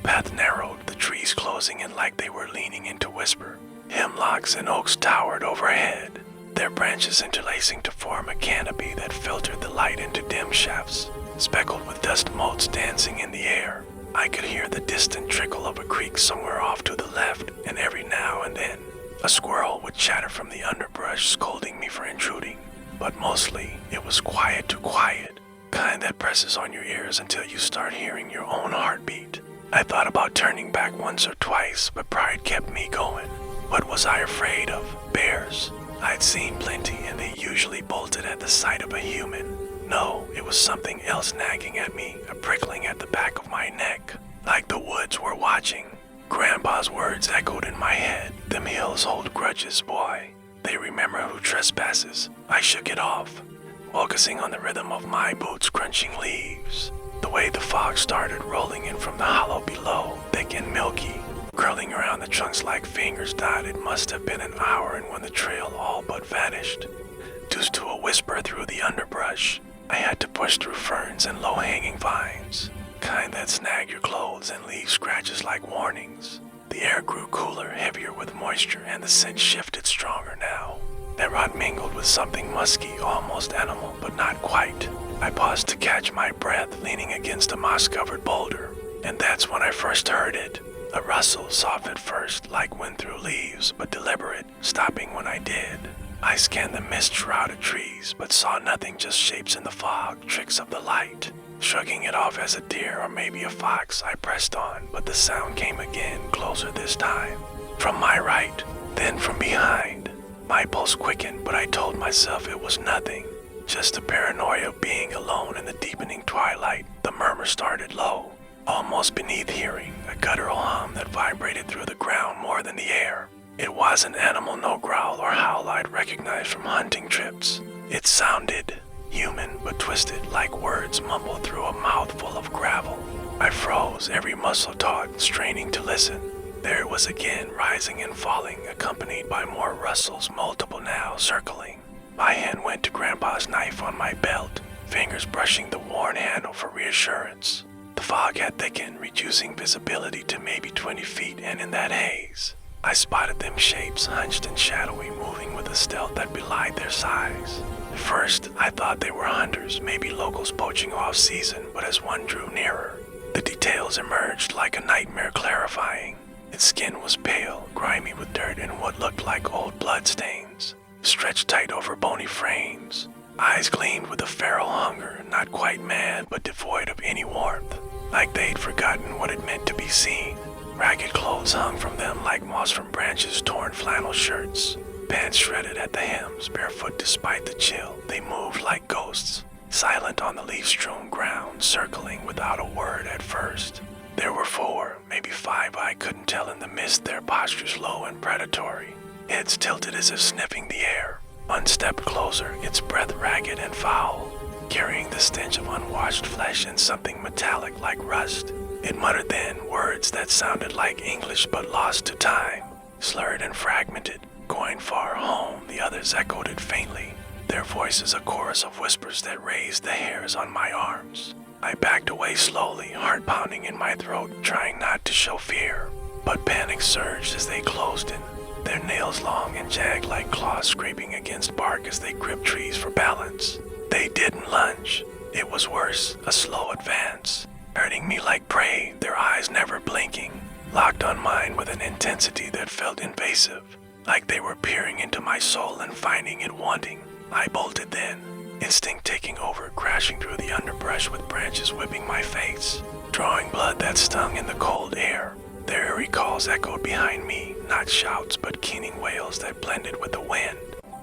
Path narrowed, the trees closing in like they were leaning in to whisper. Hemlocks and oaks towered overhead, their branches interlacing to form a canopy that filtered the light into dim shafts, speckled with dust motes dancing in the air. I could hear the distant trickle of a creek somewhere off to the left, and every now and then, a squirrel would chatter from the underbrush scolding me for intruding. But mostly, it was quiet to quiet, kind that presses on your ears until you start hearing your own heartbeat. I thought about turning back once or twice, but pride kept me going. What was I afraid of? Bears. I'd seen plenty, and they usually bolted at the sight of a human. No, it was something else nagging at me, a prickling at the back of my neck, like the woods were watching. Grandpa's words echoed in my head. Them hills hold grudges, boy. They remember who trespasses. I shook it off, focusing on the rhythm of my boots crunching leaves. The way the fog started rolling in from the hollow below, thick and milky, curling around the trunks like fingers died. It must have been an hour, and when the trail all but vanished, due to a whisper through the underbrush, I had to push through ferns and low-hanging vines, kind that snag your clothes and leave scratches like warnings. The air grew cooler, heavier with moisture, and the scent shifted stronger now. That rot mingled with something musky, almost animal, but not quite. I paused to catch my breath, leaning against a moss-covered boulder, and that's when I first heard it. A rustle, soft at first, like wind through leaves, but deliberate, stopping when I did. I scanned the mist-shrouded trees, but saw nothing, just shapes in the fog, tricks of the light. Shrugging it off as a deer or maybe a fox, I pressed on, but the sound came again, closer this time. From my right, then from behind. My pulse quickened, but I told myself it was nothing. Just the paranoia of being alone in the deepening twilight. The murmur started low, almost beneath hearing, a guttural hum that vibrated through the ground more than the air. It wasn't animal, no growl or howl I'd recognized from hunting trips. It sounded human, but twisted like words mumbled through a mouthful of gravel. I froze, every muscle taut, straining to listen. There it was again, rising and falling, accompanied by more rustles, multiple now, circling. My hand went to Grandpa's knife on my belt, fingers brushing the worn handle for reassurance. The fog had thickened, reducing visibility to maybe 20 feet, and in that haze, I spotted them shapes, hunched and shadowy, moving with a stealth that belied their size. At first, I thought they were hunters, maybe locals poaching off-season, but as one drew nearer, the details emerged like a nightmare clarifying. Its skin was pale, grimy with dirt and what looked like old bloodstains, stretched tight over bony frames. Eyes gleamed with a feral hunger, not quite mad, but devoid of any warmth, like they'd forgotten what it meant to be seen. Ragged clothes hung from them like moss from branches, torn flannel shirts, pants shredded at the hems, barefoot despite the chill. They moved like ghosts, silent on the leaf-strewn ground, circling without a word at first. There were 4, maybe 5, I couldn't tell in the mist, their postures low and predatory, heads tilted as if sniffing the air. One stepped closer, its breath ragged and foul, carrying the stench of unwashed flesh and something metallic like rust. It muttered then, words that sounded like English but lost to time, slurred and fragmented. Going far home, the others echoed it faintly, their voices a chorus of whispers that raised the hairs on my arms. I backed away slowly, heart pounding in my throat, trying not to show fear. But panic surged as they closed in, their nails long and jagged like claws scraping against bark as they gripped trees for balance. They didn't lunge. It was worse, a slow advance, hurting me like prey, their eyes never blinking, locked on mine with an intensity that felt invasive, like they were peering into my soul and finding it wanting. I bolted then, instinct taking over, crashing through the underbrush with branches whipping my face, drawing blood that stung in the cold air. Their eerie calls echoed behind me, not shouts but keening wails that blended with the wind,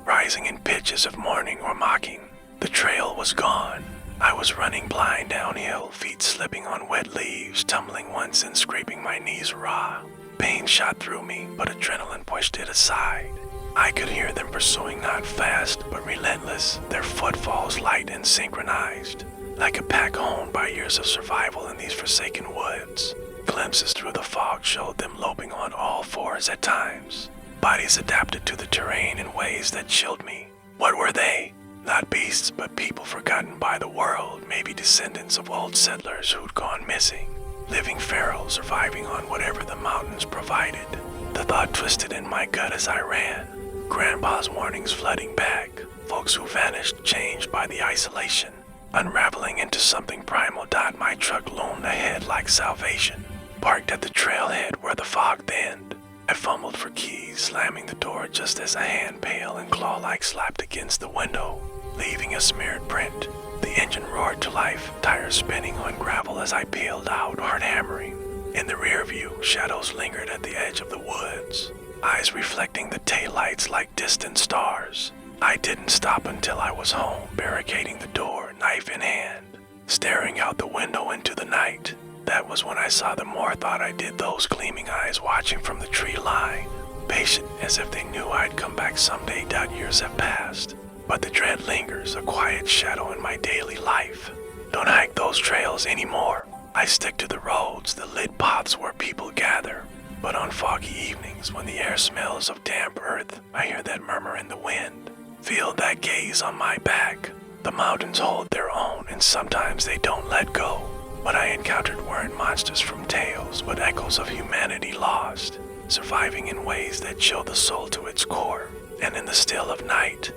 rising in pitches of mourning or mocking. The trail was gone. I was running blind downhill, feet slipping on wet leaves, tumbling once and scraping my knees raw. Pain shot through me, but adrenaline pushed it aside. I could hear them pursuing, not fast, but relentless, their footfalls light and synchronized, like a pack honed by years of survival in these forsaken woods. Glimpses through the fog showed them loping on all fours at times, bodies adapted to the terrain in ways that chilled me. What were they? Not beasts, but people forgotten by the world, maybe descendants of old settlers who'd gone missing. Living feral, surviving on whatever the mountains provided. The thought twisted in my gut as I ran. Grandpa's warnings flooding back. Folks who vanished, changed by the isolation. Unraveling into something primal. My truck loomed ahead like salvation. Parked at the trailhead where the fog thinned. I fumbled for keys, slamming the door just as a hand pale and claw-like slapped against the window, leaving a smeared print. The engine roared to life, tires spinning on gravel as I peeled out, heart hammering. In the rear view, shadows lingered at the edge of the woods, eyes reflecting the taillights like distant stars. I didn't stop until I was home, barricading the door, knife in hand, staring out the window into the night. That was when I saw the more thought I did those gleaming eyes watching from the tree line, patient as if they knew I'd come back someday. Years have passed, but the dread lingers, a quiet shadow in my daily life. Don't hike those trails anymore. I stick to the roads, the lit paths where people gather. But on foggy evenings, when the air smells of damp earth, I hear that murmur in the wind, feel that gaze on my back. The mountains hold their own, and sometimes they don't let go. What I encountered weren't monsters from tales, but echoes of humanity lost, surviving in ways that chill the soul to its core. And in the still of night,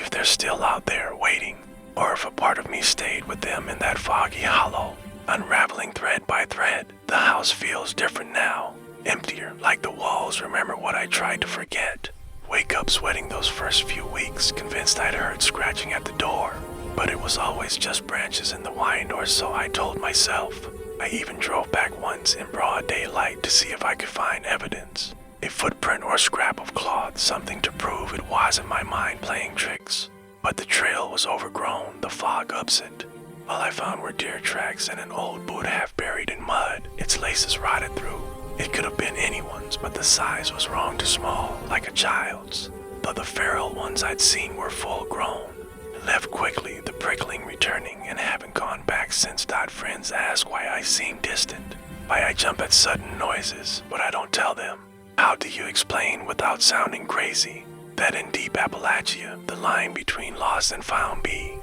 if they're still out there waiting, or if a part of me stayed with them in that foggy hollow, unraveling thread by thread. The house feels different now, emptier, like the walls remember what I tried to forget. Wake up sweating those first few weeks, convinced I'd heard scratching at the door. But it was always just branches in the wind, or so I told myself. I even drove back once in broad daylight to see if I could find evidence. A footprint or scrap of cloth, something to prove it wasn't my mind playing tricks. But the trail was overgrown, the fog upset. All I found were deer tracks and an old boot half buried in mud, its laces rotted through. It could have been anyone's, but the size was wrong, too small, like a child's. Though the feral ones I'd seen were full grown. Left quickly, the prickling returning, and haven't gone back since. Friends ask why I seem distant, why I jump at sudden noises, but I don't tell them. How do you explain without sounding crazy that in deep Appalachia, the line between lost and found be?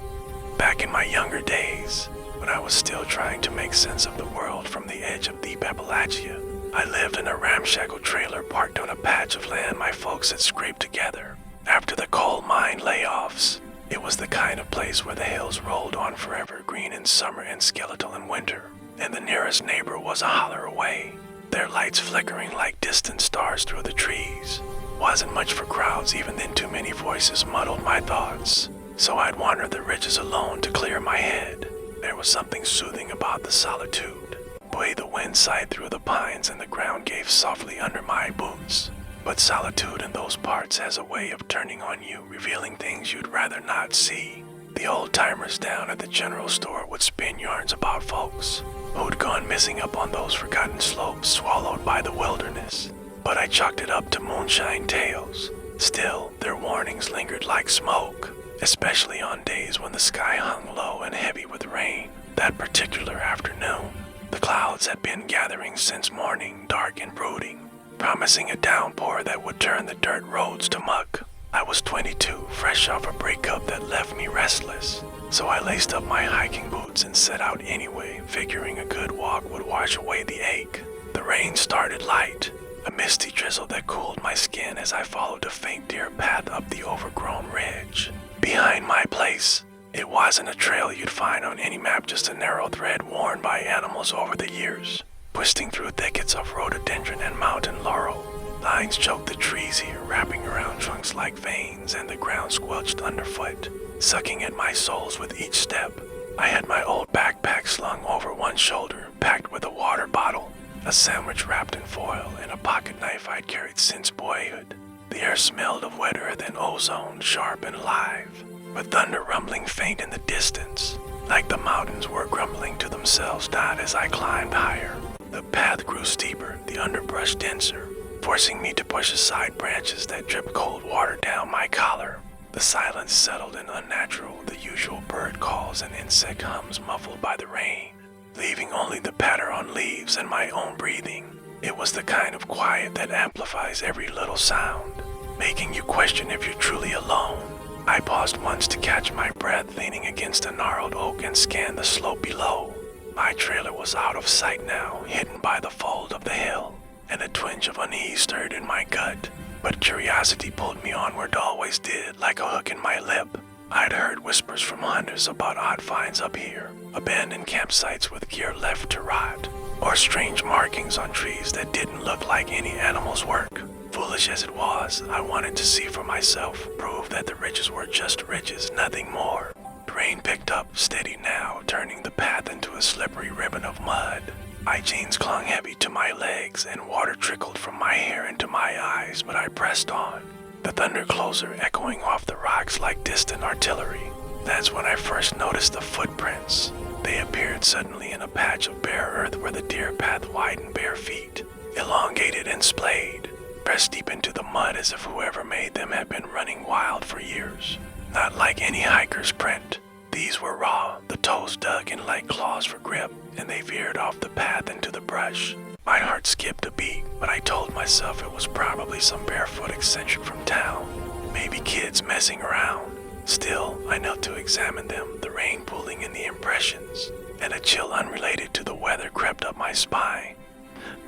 Back in my younger days, when I was still trying to make sense of the world from the edge of deep Appalachia, I lived in a ramshackle trailer parked on a patch of land my folks had scraped together after the coal mine layoffs. It was the kind of place where the hills rolled on forever, green in summer and skeletal in winter, and the nearest neighbor was a holler away, their lights flickering like distant stars through the trees. Wasn't much for crowds, even then too many voices muddled my thoughts, so I'd wander the ridges alone to clear my head. There was something soothing about the solitude, the way the wind sighed through the pines and the ground gave softly under my boots. But solitude in those parts has a way of turning on you, revealing things you'd rather not see. The old-timers down at the general store would spin yarns about folks who'd gone missing up on those forgotten slopes, swallowed by the wilderness. But I chalked it up to moonshine tales. Still, their warnings lingered like smoke, especially on days when the sky hung low and heavy with rain. That particular afternoon, the clouds had been gathering since morning, dark and brooding, promising a downpour that would turn the dirt roads to muck. I was 22, fresh off a breakup that left me restless, so I laced up my hiking boots and set out anyway, figuring a good walk would wash away the ache. The rain started light, a misty drizzle that cooled my skin as I followed a faint deer path up the overgrown ridge. Behind my place, it wasn't a trail you'd find on any map, just a narrow thread worn by animals over the years, twisting through thickets of rhododendron and mountain laurel. Lines choked the trees here, wrapping around trunks like veins, and the ground squelched underfoot, sucking at my soles with each step. I had my old backpack slung over one shoulder, packed with a water bottle, a sandwich wrapped in foil, and a pocket knife I'd carried since boyhood. The air smelled of wet earth and ozone, sharp and alive, with thunder rumbling faint in the distance, like the mountains were grumbling to themselves. As I climbed higher, The path grew steeper, the underbrush denser, forcing me to push aside branches that dripped cold water down my collar. The silence settled in unnatural, the usual bird calls and insect hums muffled by the rain, leaving only the patter on leaves and my own breathing. It was the kind of quiet that amplifies every little sound, making you question if you're truly alone. I paused once to catch my breath, leaning against a gnarled oak and scanned the slope below. My trailer was out of sight now, hidden by the fold of the hill, and a twinge of unease stirred in my gut. But curiosity pulled me onward, always did, like a hook in my lip. I'd heard whispers from hunters about odd finds up here, abandoned campsites with gear left to rot, or strange markings on trees that didn't look like any animal's work. Foolish as it was, I wanted to see for myself, prove that the ridges were just ridges, nothing more. The rain picked up, steady now, turning the path into a slippery ribbon of mud. My jeans clung heavy to my legs, and water trickled from my hair into my eyes, but I pressed on, the thunder closer echoing off the rocks like distant artillery. That's when I first noticed the footprints. They appeared suddenly in a patch of bare earth where the deer path widened bare feet, elongated and splayed, pressed deep into the mud as if whoever made them had been running wild for years. Not like any hiker's print. These were raw, the toes dug in like claws for grip, and they veered off the path into the brush. My heart skipped a beat, but I told myself it was probably some barefoot eccentric from town, maybe kids messing around. Still, I knelt to examine them, the rain pooling in the impressions, and a chill unrelated to the weather crept up my spine.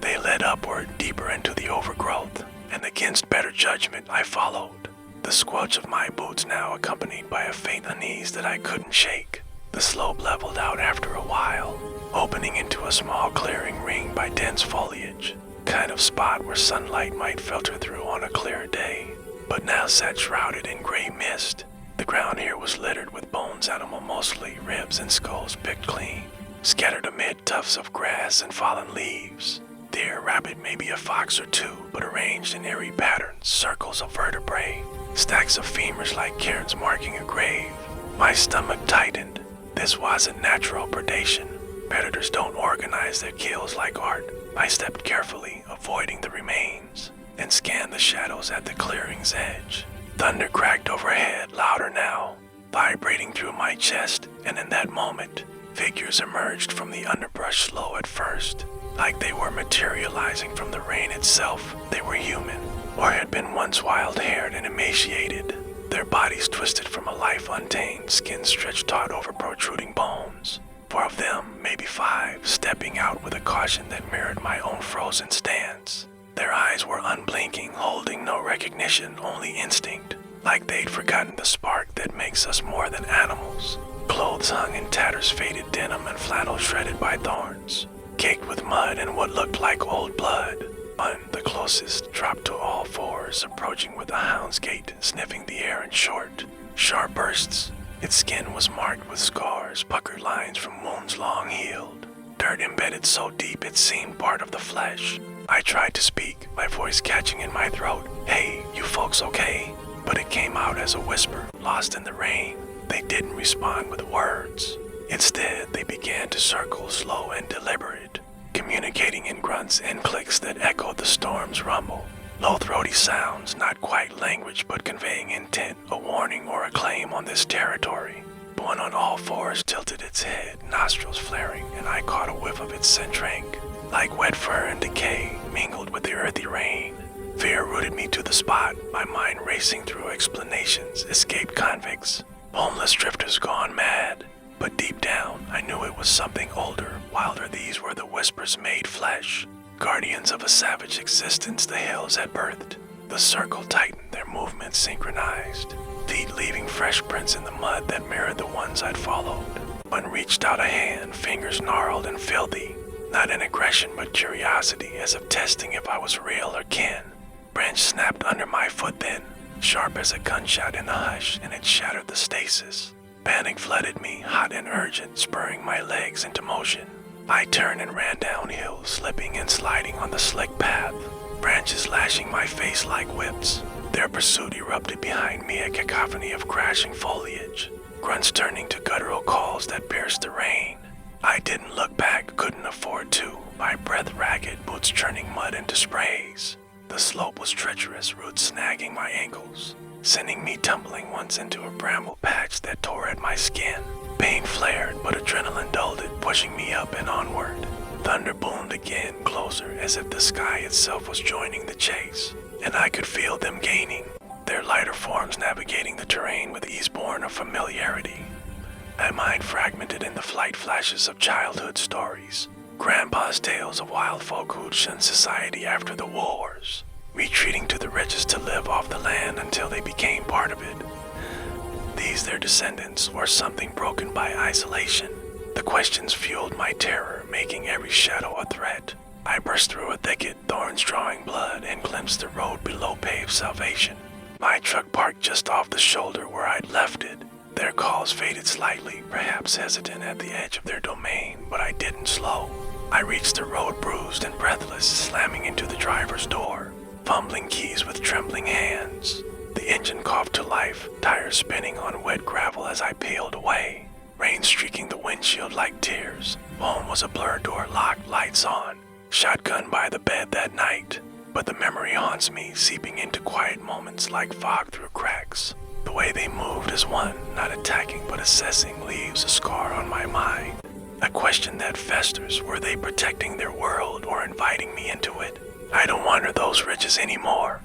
They led upward, deeper into the overgrowth, and against better judgment, I followed. The squelch of my boots now accompanied by a faint unease that I couldn't shake. The slope leveled out after a while, opening into a small clearing ringed by dense foliage, kind of spot where sunlight might filter through on a clear day, but now sat shrouded in gray mist. The ground here was littered with bones, animal mostly, ribs and skulls picked clean, scattered amid tufts of grass and fallen leaves. Deer, rabbit, maybe a fox or two, but arranged in eerie patterns, circles of vertebrae, stacks of femurs like cairns marking a grave. My stomach tightened. This wasn't natural predation. Predators don't organize their kills like art. I stepped carefully, avoiding the remains, and scanned the shadows at the clearing's edge. Thunder cracked overhead, louder now, vibrating through my chest, and in that moment, figures emerged from the underbrush slow at first, like they were materializing from the rain itself. They were human, or had been once wild-haired and emaciated, their bodies twisted from a life untamed, skin stretched taut over protruding bones. 4 of them, maybe 5, stepping out with a caution that mirrored my own frozen stance. Their eyes were unblinking, holding no recognition, only instinct, like they'd forgotten the spark that makes us more than animals. Clothes hung in tatters, faded denim and flannel shredded by thorns, caked with mud and what looked like old blood. One, the closest, dropped to all fours, approaching with a hound's gait, sniffing the air in short, sharp bursts. Its skin was marked with scars, puckered lines from wounds long healed, dirt embedded so deep it seemed part of the flesh. I tried to speak, my voice catching in my throat. "Hey, you folks okay?" But it came out as a whisper, lost in the rain. They didn't respond with words. Instead, they began to circle, slow and deliberate, communicating in grunts and clicks that echoed the storm's rumble. Low throaty sounds, not quite language but conveying intent, a warning or a claim on this territory. One on all fours tilted its head, nostrils flaring, and I caught a whiff of its scent rank, like wet fur and decay, mingled with the earthy rain. Fear rooted me to the spot, my mind racing through explanations, escaped convicts, homeless drifters gone mad. But deep down, I knew it was something older, wilder. These were the whispers made flesh, guardians of a savage existence the hills had birthed. The circle tightened, their movements synchronized, feet leaving fresh prints in the mud that mirrored the ones I'd followed. One reached out a hand, fingers gnarled and filthy, not in aggression but curiosity, as if testing if I was real or kin. Branch snapped under my foot then, sharp as a gunshot in the hush, and it shattered the stasis. Panic flooded me, hot and urgent, spurring my legs into motion. I turned and ran downhill, slipping and sliding on the slick path, branches lashing my face like whips. Their pursuit erupted behind me, a cacophony of crashing foliage, grunts turning to guttural calls that pierced the rain. I didn't look back, couldn't afford to, my breath ragged, boots churning mud into sprays. The slope was treacherous, roots snagging my ankles, sending me tumbling once into a bramble patch that tore at my skin. Pain flared, but adrenaline dulled it, pushing me up and onward. Thunder boomed again, closer, as if the sky itself was joining the chase, and I could feel them gaining, their lighter forms navigating the terrain with ease born of familiarity. My mind fragmented in the flight flashes of childhood stories, Grandpa's tales of wild folk who'd shunned society after the wars, retreating to the ridges to live off the land until they became part of it. These their descendants, or something broken by isolation. The questions fueled my terror, making every shadow a threat. I burst through a thicket, thorns drawing blood, and glimpsed the road below paved salvation. My truck parked just off the shoulder where I'd left it. Their calls faded slightly, perhaps hesitant at the edge of their domain, but I didn't slow. I reached the road bruised and breathless, slamming into the driver's door, fumbling keys with trembling hands. The engine coughed to life, tires spinning on wet gravel as I peeled away. Rain streaking the windshield like tears. Phone was a blur, door locked, lights on. Shotgun by the bed that night. But the memory haunts me, seeping into quiet moments like fog through cracks. The way they moved as one, not attacking but assessing, leaves a scar on my mind. A question that festers, were they protecting their world or inviting me into it? I don't wander those ridges anymore.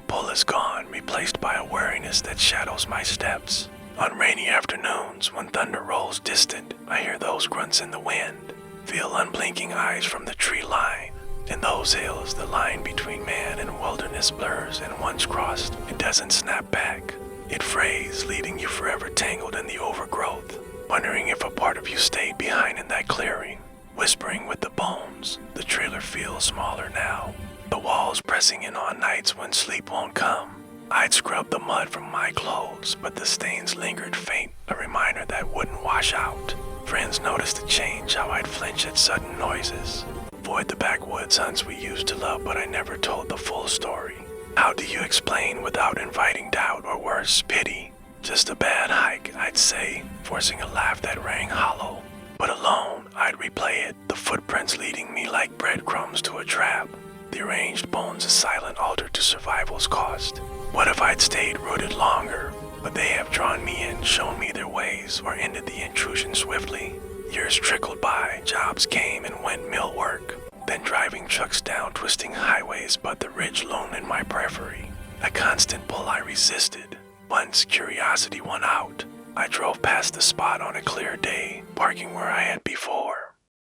Pull is gone, replaced by a wariness that shadows my steps. On rainy afternoons, when thunder rolls distant, I hear those grunts in the wind, feel unblinking eyes from the tree line. In those hills, the line between man and wilderness blurs, and once crossed, it doesn't snap back. It frays, leaving you forever tangled in the overgrowth, wondering if a part of you stayed behind in that clearing. Whispering with the bones, the trailer feels smaller now, the walls pressing in on nights when sleep won't come. I'd scrub the mud from my clothes, but the stains lingered faint, a reminder that wouldn't wash out. Friends noticed the change, how I'd flinch at sudden noises. Avoid the backwoods hunts we used to love, but I never told the full story. How do you explain without inviting doubt, or worse, pity? Just a bad hike, I'd say, forcing a laugh that rang hollow. But alone, I'd replay it, the footprints leading me like breadcrumbs to a trap. The arranged bones a silent altar to survival's cost. What if I'd stayed rooted longer? But they have drawn me in, shown me their ways, or ended the intrusion swiftly. Years trickled by, jobs came and went, mill work. Then driving trucks down twisting highways, but the ridge loomed in my periphery. A constant pull I resisted. Once curiosity won out. I drove past the spot on a clear day, parking where I had before.